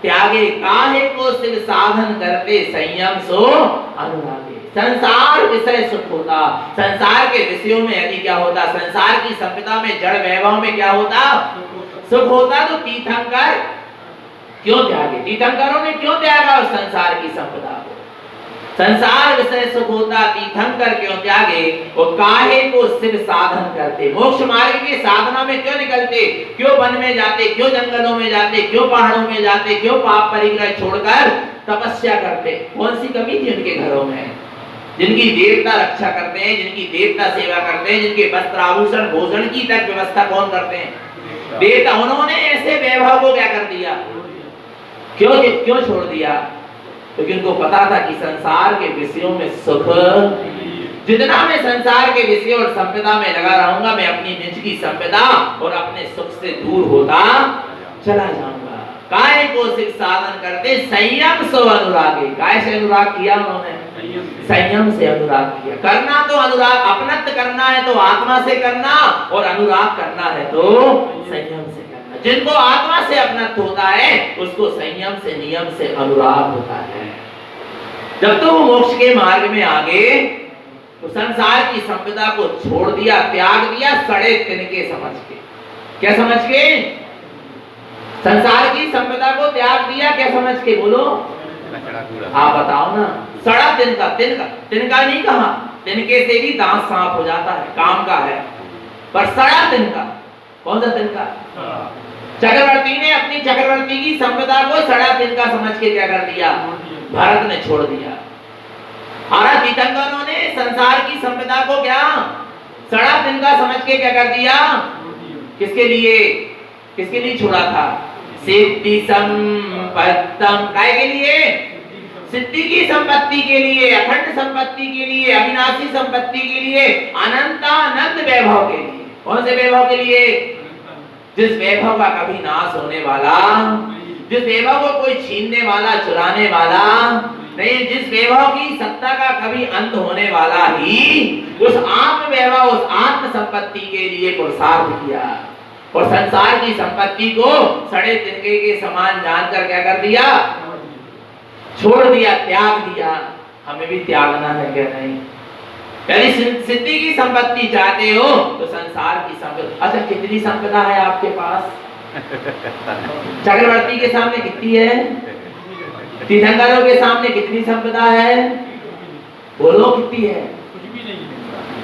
त्यागे, काहे को सिर साधन करते संयम सो अनुरागे। संसार विषय सुख होता, संसार के विषयों में यदि क्या होता, संसार की संपदा में जड़ वैभव में क्या होता, सुख होता, तो तीर्थंकर क्यों त्यागे? तीर्थंकरों ने क्यों त्यागा उस संसार की संपदा को? संसार विषय सुख होता तीर्थंकर क्यों त्यागे, और काहे को सिर साधन करते, मोक्ष मार्ग की साधना में क्यों निकलते, क्यों वन में जाते, क्यों जंगलों में जाते, क्यों पहाड़ों में जाते, क्यों पाप परिग्रह छोड़कर तपस्या करते? कौन सी कमी थी उनके घरों में? जिनकी देवता रक्षा करते हैं, जिनकी देवता सेवा करते हैं, जिनके वस्त्र आभूषण भोजन की तक व्यवस्था कौन करते हैं? देवता। उन्होंने ऐसे वैभव को क्या कर दिया, क्यों छोड़ दिया? क्योंकि उनको पता था कि संसार के विषयों में सुख, जितना मैं संसार के विषय और संपदा में लगा रहूंगा, मैं अपनी निज की संपदा और अपने सुख से दूर होता चला जाऊंगा। काय को सिख साधन करते संयम सो अनुरागे। काय से अनुराग किया उन्होंने? संयम से अनुराग किया। करना तो अनुराग, अपनत्व करना है तो आत्मा से करना, और अनुराग करना है तो संयम से करना। जिनको आत्मा से अपनत्व होता है उसको संयम से, नियम से अनुराग होता है। जब तो वो मोक्ष के मार्ग में आगे, तो संसार की संपदा को छोड़ दिया, त्याग दिया, सड़े तिनके समझ के। क्या समझ के? संसार की संपदा को त्याग दिया, क्या समझ के? बोलो, आप बताओ ना। सड़ा तिनका, तिनका नहीं कहा, तिनके से भी दांत साफ हो जाता है, काम का है, पर सड़ा तिनका। कौन सा तिनका? चक्रवर्ती ने अपनी चक्रवर्ती की संपदा को सड़ा तिनका समझ के क्या कर दिया? भारत ने छोड़ दिया। और तीर्थंकरों ने संसार की संपदा को क्या सड़ा तिनका समझ के क्या कर दिया? किसके लिए छोड़ा था? सिद्धि संपत्तम। काय के लिए? सिद्धि की संपत्ति के लिए, अखंड संपत्ति के लिए, अविनाशी संपत्ति के लिए, अनंतानंद वैभव के लिए। कौन से वैभव के लिए? जिस वैभव का कभी नाश होने वाला, जिस वैभव को कोई छीनने वाला, चुराने वाला नहीं, जिस वैभव की सत्ता का कभी अंत होने वाला ही, उस आत्म वैभव, उस आत्म संपत्ति के लिए पुरुषार्थ किया। और संसार की संपत्ति को सड़े तिनके के समान जानकर क्या कर दिया? छोड़ दिया, त्याग दिया। हमें भी त्यागना है क्या? नहीं। यदि सिद्धि की संपत्ति चाहते हो तो संसार की संपत्ति। अच्छा, कितनी संपदा है आपके पास? चक्रवर्ती के सामने कितनी है? तीर्थंकरों के सामने कितनी संपदा है? बोलो, कितनी है?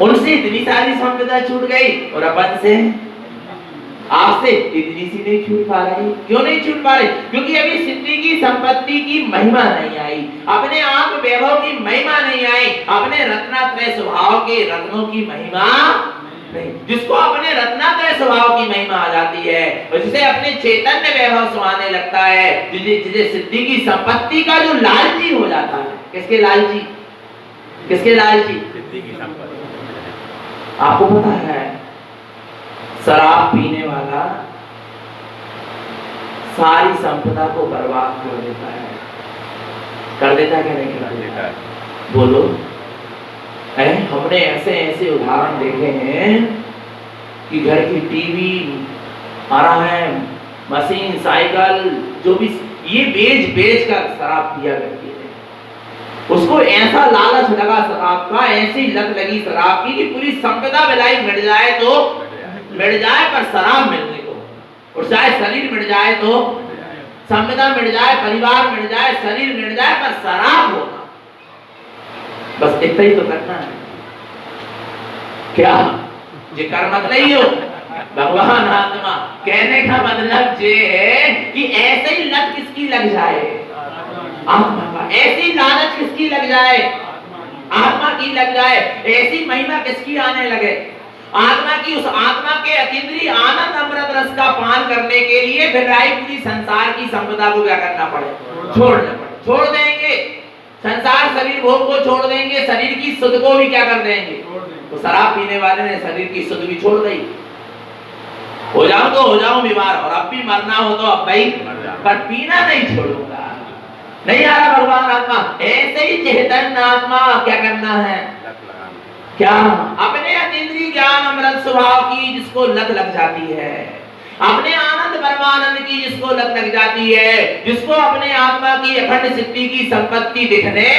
उनसे इतनी सारी संपदा छूट गई, और अपन से, आपसे इतनी सी नहीं छूट पा रही। क्यों नहीं छूट पा रही? क्योंकि अभी सिद्धि की संपत्ति की महिमा नहीं आई, अपने आप वैभव की महिमा नहीं आई, अपने रत्नात्रय स्वभाव के रत्नों की महिमा नहीं। जिसको अपने रत्नात्रय स्वभाव की महिमा आ जाती है, और जिसे अपने चैतन्य वैभव सुहाने लगता है, जिसे सिद्धि की संपत्ति का जो लालची हो जाता है। किसके लालची? किसके लालची? सिद्धि की संपत्ति। आपको पता है, शराब पीने वाला सारी संपदा को बर्बाद कर देता है। कर देता है क्या? नहीं कर देता? बोलो। हमने ऐसे उदाहरण देखे हैं कि घर की टीवी आ रहा है, मशीन, साइकिल, जो भी, ये बेच कर शराब पिया करती है। उसको ऐसा लालच लगा शराब का, ऐसी लत लगी शराब की कि पूरी संपदा विलाई मिट जाए तो मिट जाए, पर शराब मिलने को, और चाहे शरीर मिट जाए तो संपदा मिट जाए, परिवार मिट जाए, शरीर मिट जाए, पर शराब होना। बस इतना ही तो करना है। क्या ये कर मत नहीं हो? भगवान आत्मा कहने का मतलब ये है कि ऐसे ही लत किसकी लग जाए? आत्मा का। ऐसी लालच किसकी लग जाए? आत्मा की लग जाए। ऐसी महिमा किसकी आने लगे? आत्मा की। उस आत्मा के अतीन्द्रिय आनंद अमृत रस का पान करने के लिए फिर पूरी संसार की संपदा को क्या करना पड़े? छोड़ना पड़े। छोड़ देंगे संसार, शरीर भोग को छोड़ देंगे, शरीर की सुध को भी क्या कर देंगे? तो शराब पीने वाले ने शरीर की सुध भी छोड़ दी। हो जाऊं तो हो जाऊं बीमार, और अब भी मरना हो तो अब भाई, पर पीना नहीं छोड़ूंगा। नहीं आ रहा भगवान आत्मा, ऐसे ही चैतन्य आत्मा क्या करना है, क्या अपने अतीन्द्रिय ज्ञान अमृत स्वभाव की जिसको लत लग जाती है, अपने आनंद परमानंद की जिसको लत लग जाती है, जिसको अपने आत्मा की अखंड सिद्धि की संपत्ति दिखने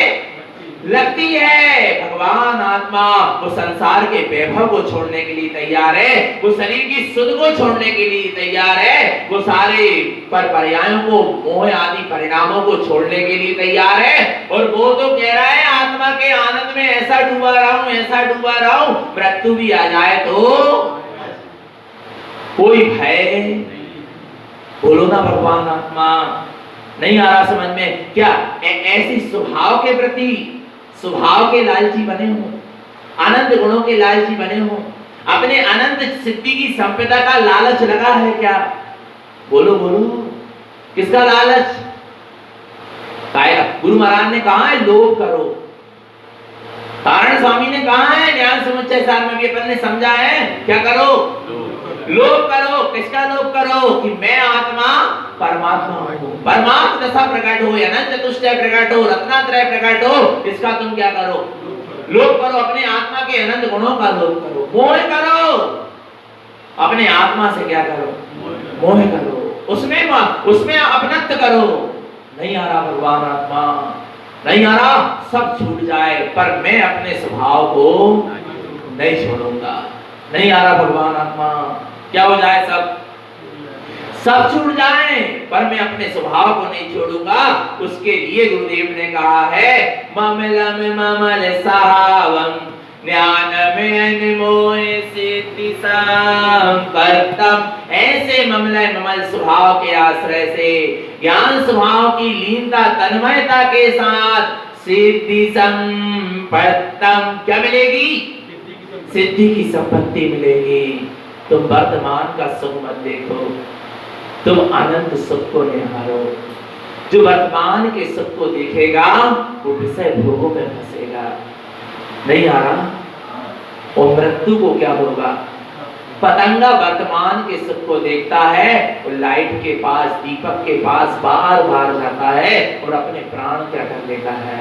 लगती है, भगवान आत्मा वो संसार के वैभव को छोड़ने के लिए तैयार है, वो शरीर की सुध को छोड़ने के लिए तैयार है, वो सारे पर्यायों को, मोह आदि परिणामों को छोड़ने के लिए तैयार है। और वो तो कह रहा है आत्मा के आनंद में ऐसा डूबा रहा हूं, ऐसा डूबा रहा हूं, मृत्यु भी आ जाए तो कोई भय। बोलो ना भगवान आत्मा, नहीं आ रहा समझ में क्या? ऐसी स्वभाव के प्रति, स्वभाव के लालची बने हो, अनंत गुणों के लालची बने हो, अपने अनंत सिद्धि की संपदा का लालच लगा है क्या? बोलो बोलो, किसका लालच? गुरु महाराज ने कहा है लोभ करो, कारण स्वामी ने कहा है ज्ञान समुच्चय सार में भी अपन ने समझा है, क्या करो? लोभ करो। किसका लोभ करो? कि मैं आत्मा परमात्मा हूं, परमात्मा दशा प्रकट हो, अनंत चतुष्टय प्रकट हो, रत्नात्रय प्रकट हो, इसका तुम क्या करो? लोभ करो। अपने आत्मा के अनंत गुणों का लोभ करो, मोह करो। अपने आत्मा से क्या करो? मोह करो, उसमें अपनत्व करो। नहीं आ रहा भगवान आत्मा, नहीं आ रहा, सब छूट जाए पर मैं अपने स्वभाव को नहीं छोड़ूंगा। नहीं आ रहा भगवान आत्मा, क्या हो जाए? सब छूट जाए पर मैं अपने स्वभाव को नहीं छोड़ूंगा। उसके लिए गुरुदेव ने कहा है ममलम ममल सावम ज्ञान में अनमोह सिद्धि संपत्तम। ऐसे ममल स्वभाव के आश्रय से, ज्ञान स्वभाव की लीनता तन्मयता के साथ सिद्धि संपत्तम क्या मिलेगी? सिद्धि की संपत्ति मिलेगी। तुम वर्तमान का सुख मत देखो, तुम अनंत सुख को निहारो। जो वर्तमान के सुख को देखेगा वो विषय भोगों में फंसेगा। नहीं आ रहा? और मृत्यु को क्या होगा? पतंगा वर्तमान के सुख को देखता है, वो लाइट के पास, दीपक के पास बार बार जाता है और अपने प्राण क्या कर लेता है?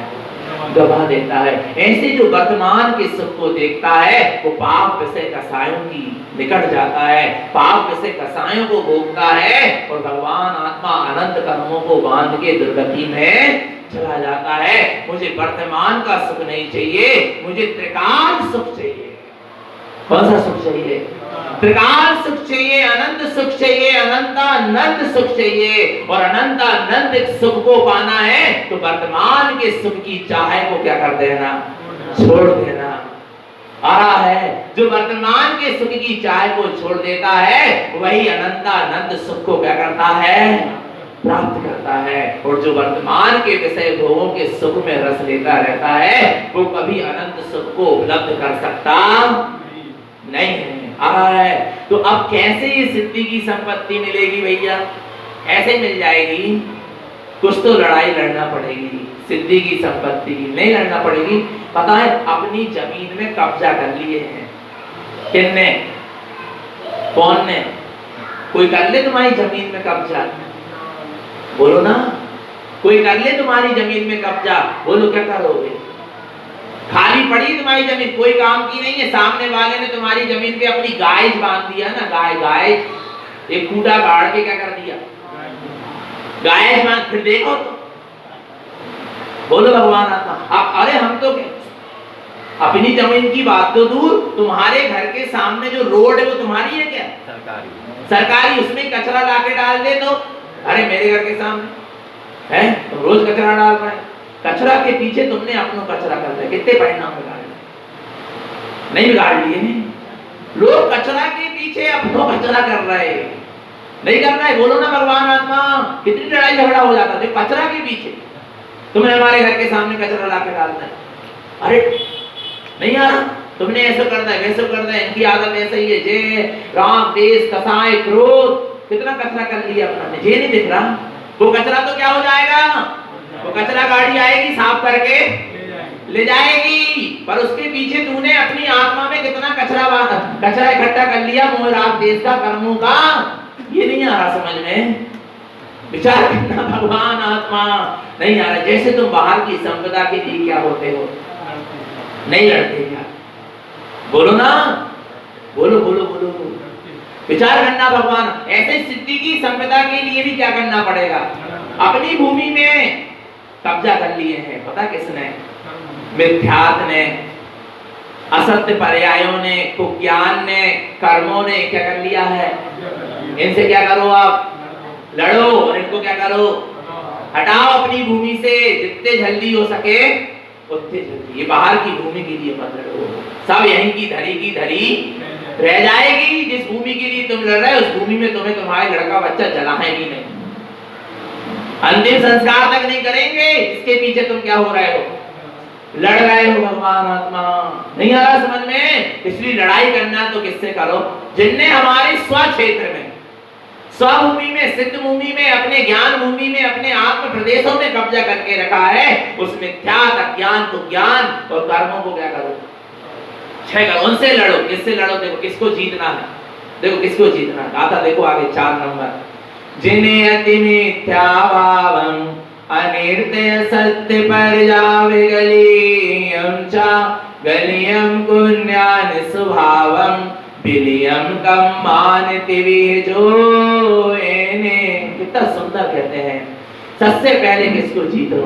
गवा देता है। ऐसे जो वर्तमान के सुख को देखता है वो पाप विषय कसायों की निकट जाता है, पाप विषय कसायों को भोगता है और भगवान आत्मा अनंत कर्मों को बांध के दुर्गति में चला जाता है। मुझे वर्तमान का सुख नहीं चाहिए, मुझे त्रिकाल सुख चाहिए। कौन सा सुख चाहिए? त्रिकाल सुख चाहिए, अनंत सुख चाहिए, अनंतानंद सुख चाहिए। और अनंतानंद सुख को पाना है तो वर्तमान के सुख की चाह को क्या कर देना? छोड़ देना। आ रहा है जो वर्तमान के सुख की चाह को छोड़ देता है वही अनंतानंद सुख को क्या करता है? प्राप्त करता है। और जो वर्तमान के विषय भोगों के सुख में रस लेता रहता है वो कभी अनंत सुख को उपलब्ध कर सकता नहीं है। आ रहा है तो अब कैसे ये सिद्धि की संपत्ति मिलेगी भैया? ऐसे मिल जाएगी, कुछ तो लड़ाई लड़ना पड़ेगी। सिद्धि की संपत्ति की नहीं लड़ना पड़ेगी। पता है अपनी जमीन में कब्जा कर लिए हैं। किसने? कौन ने? कोई कर ले तुम्हारी जमीन में कब्जा? बोलो ना, कोई कर ले तुम्हारी जमीन में कब्जा, बोलो क्या करोगे? खाली पड़ी तुम्हारी जमीन, कोई काम की नहीं है। सामने वाले ने तुम्हारी जमीन पे अपनी गाय बांध दिया ना, गाय एक कूड़ा गाड़ के क्या कर दिया? गाय बांध। फिर देखो तो बोलो भगवान आत्मा। अरे हम तो अपनी जमीन की बात तो दूर, तुम्हारे घर के सामने जो रोड है वो तुम्हारी है क्या? सरकारी। उसमें कचरा लाके डाल दे तो अरे मेरे घर के सामने है, तुम रोज कचरा डाल रहे हैं। कचरा के पीछे तुमने अपना कचरा कर दिया, कितने परिणाम बिगाड़ नहीं बिगाड़ लिए? लोग कचरा के पीछे अपना कचरा कर रहे हैं, नहीं कर रहा है। बोलो ना भगवान आत्मा, कितनी लड़ाई झगड़ा हो जाता है कचरा के पीछे। तुमने हमारे घर के सामने कचरा लाके डालना है, अरे नहीं आ रहा, तुमने ऐसा करना है वैसा करना है, इनकी आदत ऐसे ही है। जय राम देश कसाय क्रोध, कितना कचरा कर लिया अपना, ये नहीं दिख रहा। वो कचरा तो क्या हो जाएगा? वो कचरा गाड़ी आएगी साफ करके ले जाएगी, पर उसके पीछे तूने अपनी आत्मा में कितना कचरा इकट्ठा कर लिया, मोह राग देश का, कर्मों का। ये नहीं आ रहा समझ में। विचार करना, भगवान आत्मा नहीं आ रहा। जैसे तुम बाहर की संपदा के लिए क्या होते हो, नहीं लड़ते क्या? बोलो ना, बोलो बोलो बोलो। विचार करना भगवान, ऐसे सिद्धि की संपदा के लिए भी क्या करना पड़ेगा? अपनी भूमि में कब्जा कर लिए हैं। पता किसने? मिथ्यात्व ने, असत्य पर्यायों ने, कुज्ञान ने, कर्मों ने क्या कर लिया है? इनसे क्या करो आप? लड़ो और इनको क्या करो? हटाओ अपनी भूमि से, जितने जल्दी हो सके उतने जल्दी। ये बाहर की भूमि के लिए मत लड़ो, सब यहीं की धरी रह जाएगी। जिस भूमि के लिए तुम लड़ रहे हो, उस भूमि में तुम्हें तुम्हारे लड़का बच्चा जलाएंगे नहीं, अंतिम संस्कार तक नहीं करेंगे। इसके पीछे तुम क्या हो रहे हो? लड़ रहे हो। भगवान आत्मा नहीं आ रहा समझ में। इसलिए लड़ाई करना तो किससे करो? जिनने हमारे स्व क्षेत्र में, स्वभूमि में, सिद्ध भूमि में, अपने ज्ञान भूमि में, अपने आत्म प्रदेशों में कब्जा करके रखा है, उस मिथ्यात, अज्ञान को ज्ञान और कर्मों को क्या करो? क्षय करो। उनसे लड़ो। किससे लड़ो? देखो किसको जीतना है, देखो किसको जीतना है। गाथा देखो आगे 4 नंबर। जिन्हें अति मिथ्या भावं अनिर्दय सत्य पर जावे गलियम चा गलियम पुण्यान स्वभावम बिलियम कम मानति विजो एने। कितना सुंदर कहते हैं। सबसे पहले किसको जीतो?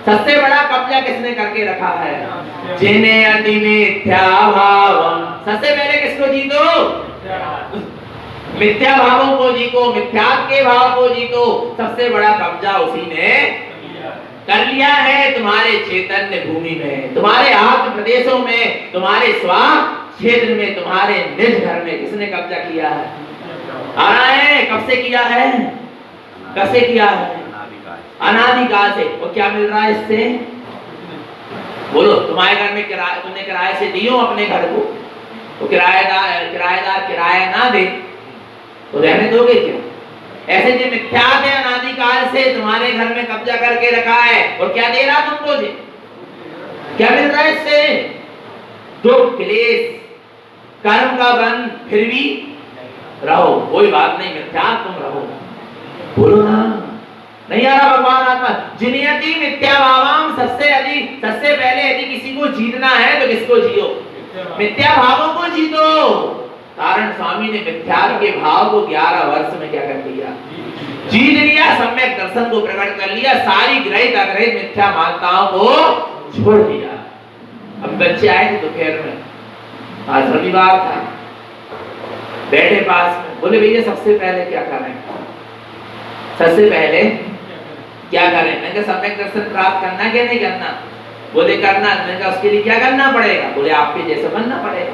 सबसे बड़ा कब्जा किसने करके रखा है? जिन्हें अति मिथ्या भावम। सबसे पहले किसको जीतो? मिथ्या भावों को जीतो, मिथ्यात्व के भाव को जीतो। सबसे बड़ा कब्जा उसी ने कर लिया है तुम्हारे चैतन्य भूमि में, तुम्हारे आत्म प्रदेशों में, तुम्हारे स्व क्षेत्र में, तुम्हारे निज घर में। किसने कब्जा किया है? आ रहा है। कब से किया है? कैसे किया है? अनादिकाल से। और क्या मिल रहा है इससे? बोलो। तुम्हारे घर में किराया, तुमने किराए से दियो अपने घर को, तो किराएदार किराया ना दे तो रहने दोगे क्यों? ऐसे जो मिथ्यात्व है अनादिकाल से तुम्हारे घर में कब्जा करके रखा है, और क्या दे रहा तुमको? जी क्या मिल रहा है इससे? दुख, क्लेश, कर्म का बंध, फिर भी रहो। कोई बात नहीं, मिथ्यात्व तुम रहो। बोलो ना, नहीं आ रहा भगवान आत्मा। जिनियति मिथ्या भावम। सबसे पहले यदि किसी को जीतना है तो किसको जियो? मिथ्या भावों को जीतो। कारण स्वामी ने मिथ्यात्व के भाव को 11 वर्ष में क्या कर लिया? जीत लिया। सम्यक दर्शन को प्रकट कर लिया। सारी ग्रहित अग्रहित मिथ्या मान्यताओं को छोड़ दिया। अब बच्चे आए थे दोपहर में, आज रविवार था, बैठे पास में, बोले भैया सबसे पहले क्या करें? सबसे पहले क्या करें? मैंने कहा सम्यक दर्शन प्राप्त करना क्या नहीं करना? बोले करना। मैंने कहा उसके लिए क्या करना पड़ेगा? बोले आपके जैसा बनना पड़ेगा,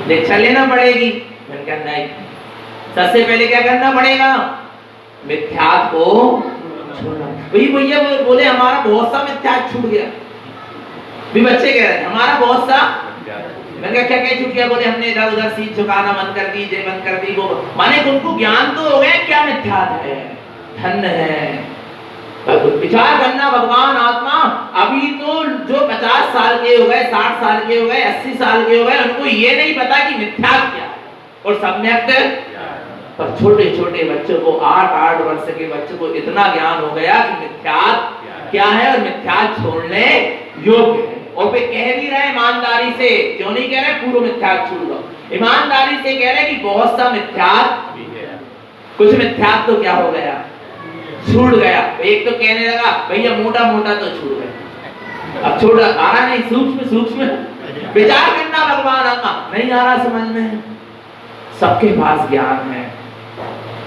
दीक्षा लेना पड़ेगी। मैंने कहा नहीं, सबसे पहले क्या करना पड़ेगा? मिथ्यात्व को छोड़ना। भैया बोले हमारा बहुत सा मिथ्यात्व छूट गया। भी बच्चे कह रहे हैं हमारा बहुत सा। मैंने कहा क्या छूट गया? बोले हमने इधर उधर सीट झुकाना बंद कर दी, जय बंद कर दी। वो माने उनको ज्ञान तो हो गया क्या मिथ्यात्व है, धन्य है। विचार करना भगवान आत्मा। अभी तो जो 50 साल के हो गए, 60 साल के हो गए, 80 साल के हो गए, उनको ये नहीं पता कि मिथ्यात्व क्या है और सम्यक। पर छोटे छोटे बच्चों को, 8 वर्ष के बच्चों को इतना ज्ञान हो गया कि मिथ्यात्व क्या है और मिथ्यात्व छोड़ने योग्य है। और वे कह भी रहे ईमानदारी से, क्यों नहीं कह रहे पूर्व मिथ्यात्व छोड़ दो? ईमानदारी से कह रहे कि बहुत सा मिथ्यात्व भी है। कुछ मिथ्यात्व तो क्या हो गया? छूट गया। एक तो कहने लगा भैया मोटा मोटा तो छूट गया, अब छोटा आ रहा नहीं, सूक्ष्म विचार करना भगवान आत्मा। नहीं आ रहा समझ में। सबके पास ज्ञान है,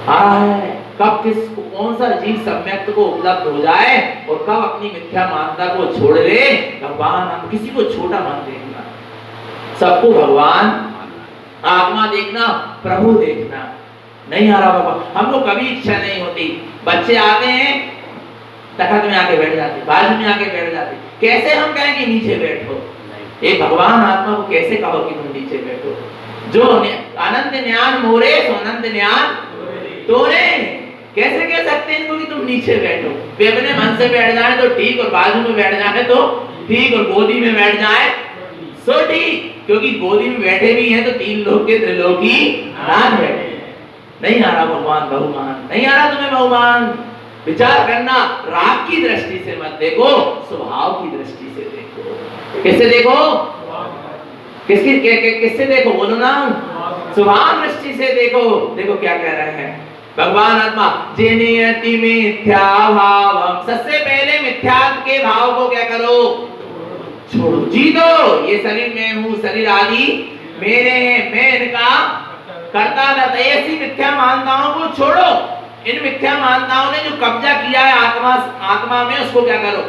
आ रहा है। कब किस कौन सा जीव सम्यक को उपलब्ध हो जाए और कब अपनी मिथ्या मानता को छोड़ दे। भगवान किसी को छोटा मान देखना, सबको भगवान आत्मा देखना, प्रभु देखना। नहीं आ रहा बाबा, हमको कभी इच्छा नहीं होती। बच्चे आते हैं, तखत में आके बैठ जाते, बाजू में आके बैठ जाते। कैसे हम कहें कि नीचे बैठो? एक भगवान आत्मा को कैसे कहो कि तुम नीचे बैठो? जो अनंत ज्ञान मोरे सो अनंत ज्ञान तोरे। कैसे कह सकते हैं इनको कि तुम नीचे बैठो? वे अपने मन से बैठ जाए तो ठीक, और बाजू में बैठ जाए तो ठीक, और गोदी में बैठ जाए सो ठीक, क्योंकि गोदी में बैठे भी हैं तो तीन लोग के त्रिलोकी नाथ बैठे। नहीं आ रहा भगवान बहुमान, नहीं आ रहा तुम्हें बहुमान। विचार करना, राग की दृष्टि से मत देखो, स्वभाव की दृष्टि से देखो। किससे देखो? किससे देखो? बोलो ना, स्वभाव दृष्टि से देखो। देखो क्या कह रहे हैं भगवान आत्मा, जिनियति मिथ्या भाव। सबसे पहले मिथ्या के भाव को क्या करो? छोड़ो, जीतो। ये शरीर में हूँ, शरीर आदि मेरे हैं, मैं इनका करता न। ऐसी मिथ्या मान्यताओं को छोड़ो। इन मिथ्या मान्यताओं ने जो कब्जा किया है आत्मा में, उसको क्या करो?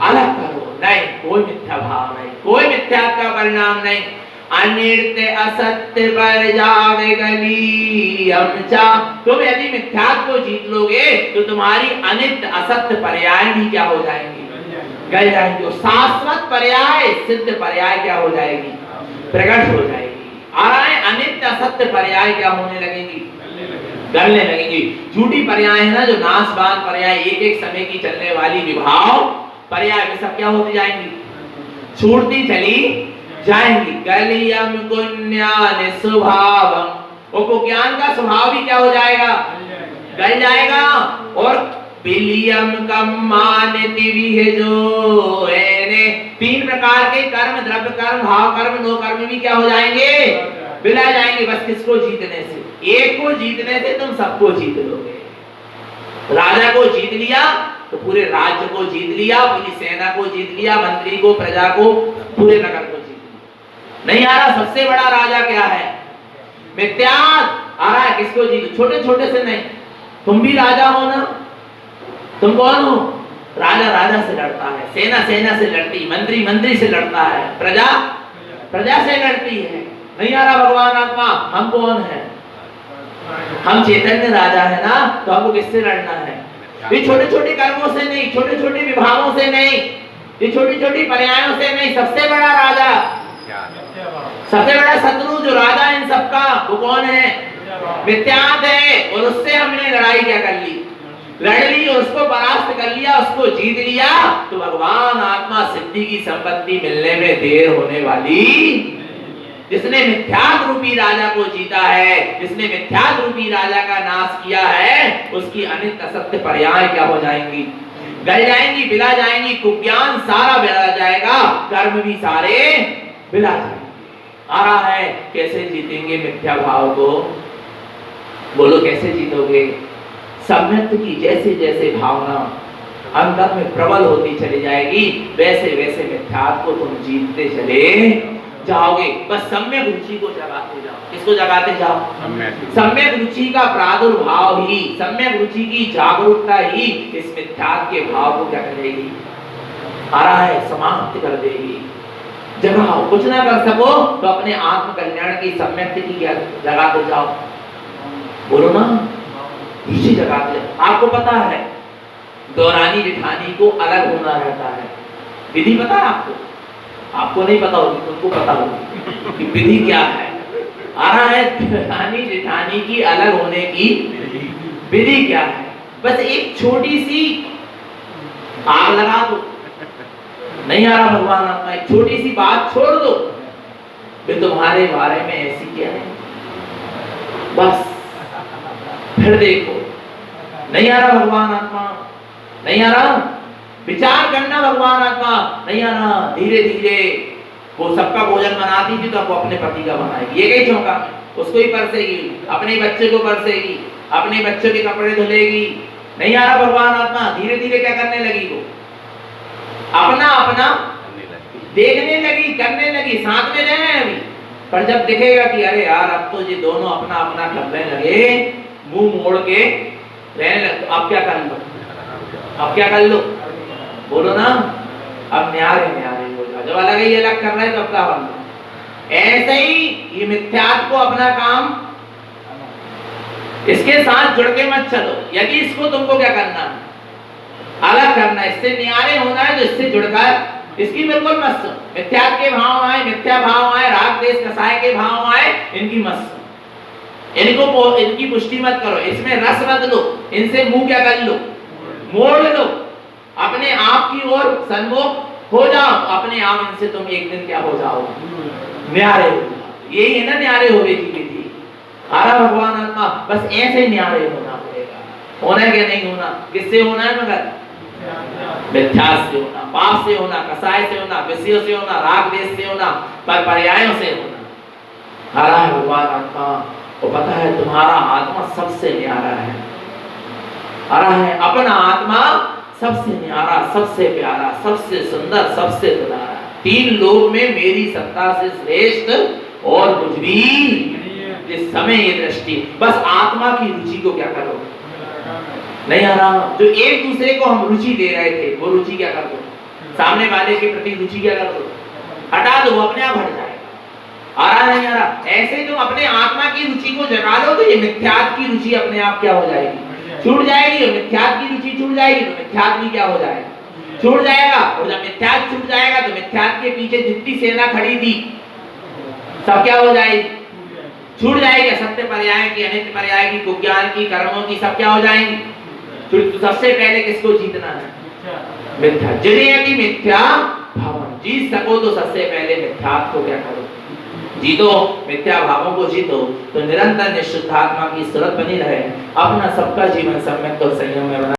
अलग करो। नहीं, कोई मिथ्या भाव नहीं, कोई मिथ्या का परिणाम नहीं। अनित्य असत्य पर जावे गली अमचा। तुम यदि मिथ्या को जीत लोगे तो तुम्हारी अनित्य असत्य पर्याय भी क्या हो जाएंगी? गल जाएंगी। शाश्वत पर्याय, सिद्ध पर्याय क्या हो जाएगी? प्रकट हो जाएगी। आ रहा है, अनित्य असत्य पर्याय क्या होने लगेंगी? गलने लगेंगी। झूठी पर्याय है ना, जो नाशवान पर्याय, एक एक समय की चलने वाली विभाव पर्याय, वे सब क्या होती जाएंगी? छूटती चली जाएंगी। गलियम गुण्यान स्वभावम। वो ज्ञान का स्वभाव भी क्या हो जाएगा? गल जाएगा। और बिलियम कम्मानति विहेजो है, तीन प्रकार के कर्म, द्रव्य कर्म, भाव कर्म, नो कर्म भी क्या हो जाएंगे? बिला जाएंगे। बस किसको जीतने से? एक को जीतने से तुम सबको जीत लोगे। राजा को जीत लिया तो पूरे राज्य को जीत लिया, पूरी सेना को जीत लिया, मंत्री को, प्रजा को, पूरे नगर को जीत लिया। नहीं आ रहा, सबसे बड़ा राजा क्या है? मिथ्या। आ रहा है, किसको जीत? छोटे छोटे से नहीं। तुम भी राजा हो ना। तुम कौन हो? राजा राजा से लड़ता है, सेना सेना से लड़ती, मंत्री मंत्री से लड़ता है, प्रजा प्रजा से लड़ती है। नहीं आ रहा भगवान आत्मा, हम कौन है? हम चैतन्य राजा है ना, तो हमको किससे लड़ना है? ये छोटे छोटे कर्मों से नहीं, छोटे छोटे विभागों से नहीं, ये छोटी छोटी पर्यायों से नहीं। सबसे बड़ा राजा, सबसे बड़ा शत्रु जो राजा है इन सबका, वो कौन है? मिथ्यात्व है। और उससे हमने लड़ाई क्या कर ली? लड़ ली, और उसको परास्त कर लिया, उसको जीत लिया, तो भगवान आत्मा सिद्धि की संपत्ति मिलने में देर होने वाली। जिसने मिथ्यात्व रूपी राजा को जीता है, जिसने मिथ्यात्व रूपी राजा का नाश किया है, उसकी अनित्य असत्य पर्याय क्या हो जाएंगी? गल जाएंगी, बिला जाएंगी। कुज्ञान सारा बिला जाएगा, कर्म भी सारे बिला जाएंगे। आ रहा है, कैसे जीतेंगे मिथ्या भाव को? बोलो कैसे जीतोगे? सम्यक्त की जैसे जैसे भावना अंदर में प्रबल होती चली जाएगी, वैसे वैसे मिथ्यात्व को तुम जीतते चले जाओगे। बस सम्यक रुचि को जगाते जाओ। किसको जगाते जाओ? सम्यक रुचि का प्रादुर्भाव ही, सम्यक रुचि की जागरूकता ही इस मिथ्यात्व के भाव को क्या करेगी? आ रहा है, समाप्त कर देगी। जगाओ। कुछ ना कर सको तो अपने आत्म कल्याण की सम्यक की क्या जगाते जाओ। बोलो ना, इसी जगाते। आपको पता है दौरानी जेठानी को अलग होना रहता है। विधि पता है आपको? आपको नहीं पता होगी, तुमको पता होगी कि विधि क्या है। आ रहा है, दौरानी जेठानी की अलग होने की विधि क्या है? बस एक छोटी सी आग लगा दो। नहीं आ रहा भगवान आत्मा, एक छोटी सी बात छोड़ दो, वे तुम्हारे बारे में ऐसी क्या है, बस फिर देखो। नहीं आ रहा भगवान आत्मा, नहीं आ रहा। विचार करना भगवान आत्मा, नहीं आ रहा। धीरे धीरे वो सबका भोजन बनाती थी तो अब वो अपने पति का बनाएगी। एक ही चौका में उसको ही परसेगी, अपने बच्चे को परसेगी, अपने बच्चों के कपड़े धुलेगी। नहीं आ रहा भगवान आत्मा। धीरे धीरे क्या करने लगी? वो अपना अपना देखने लगी, करने लगी। साथ में रहे हैं अभी, पर जब दिखेगा कि अरे यार अब तो ये दोनों अपना अपना करने लगे, मुंह मोड़ के रहने लगे, तो अब क्या कर लो? अब क्या कर लो? बोलो ना। अब न्यारे न्यारे हो जाओ। जब अलग ही अलग कर रहे हैं तो अब क्या बनना? ऐसे ही ये मिथ्यात्व को अपना काम, इसके साथ जुड़ के मत चलो। यदि इसको तुमको क्या करना है? अलग करना है, इससे न्यारे होना है, तो इससे जुड़कर इसकी बिल्कुल मत सुनो। मिथ्यात्व के भाव आए, मिथ्या भाव आए, राग देश कसाय के भाव आए, इनकी मत सुनो। इनको इनकी पुष्टि मत करो, इसमें रस मत लो, इनसे मुंह क्या कर लो? मोड़ लो। अपने आप की ओर सन्मुख हो जाओ, अपने आप इनसे तुम एक दिन क्या हो जाओ, न्यारे हो जाओ। यही है ना न्यारे होने की विधि। आरा भगवान आत्मा बस ऐसे न्यारे होना पड़ेगा। होना है क्या नहीं होना? किससे होना है? मगर मिथ्यास से होना, पाप से होना, कसाय से होना, विषयों से होना, राग द्वेष से होना, पर पर्यायों से होना। आरा है भगवान आत्मा, वो पता है तुम्हारा आत्मा सबसे न्यारा है। आरा है अपना आत्मा सबसे न्यारा, सबसे प्यारा, सबसे सुंदर, सबसे दुलारा। तीन लोक में मेरी सत्ता से श्रेष्ठ और कुछ भी इस समय ये दृष्टि। बस आत्मा की रुचि को क्या करो, नहीं आ रहा। जो एक दूसरे को हम रुचि दे रहे थे, वो रुचि क्या कर दो, सामने वाले के प्रति रुचि क्या कर दो, हटा दो, वो अपने आप हट जाएगा। आ रहा नहीं आ रहा? ऐसे तुम अपने आत्मा की रुचि को जगा लो तो ये मिथ्यात्व की रुचि अपने आप क्या हो जाएगी, छूट जाएगी। और मिथ्यात्व की रुचि छूट जाएगी तो मिथ्यात्व भी क्या हो जाएगा, छूट जाएगा। और जब मिथ्यात्व छूट जाएगा तो मिथ्यात्व के पीछे जितनी सेना खड़ी थी सब क्या हो जाएगी, छूट जाएगी। सत्य पर्याय की, अनित्य पर्याय की, कुज्ञान की, कर्मों की, सब क्या हो जाएंगी। तो सबसे पहले किसको जीतना है, मिथ्या। जिन्हें यदि मिथ्या भाव जीत सको तो सबसे पहले मिथ्यात्व को क्या करो, जीतो। मिथ्या भावों को जीतो तो निरंतर निश्चितात्मा की सूरत बनी रहे। अपना सबका जीवन सम्यक और संयम में बना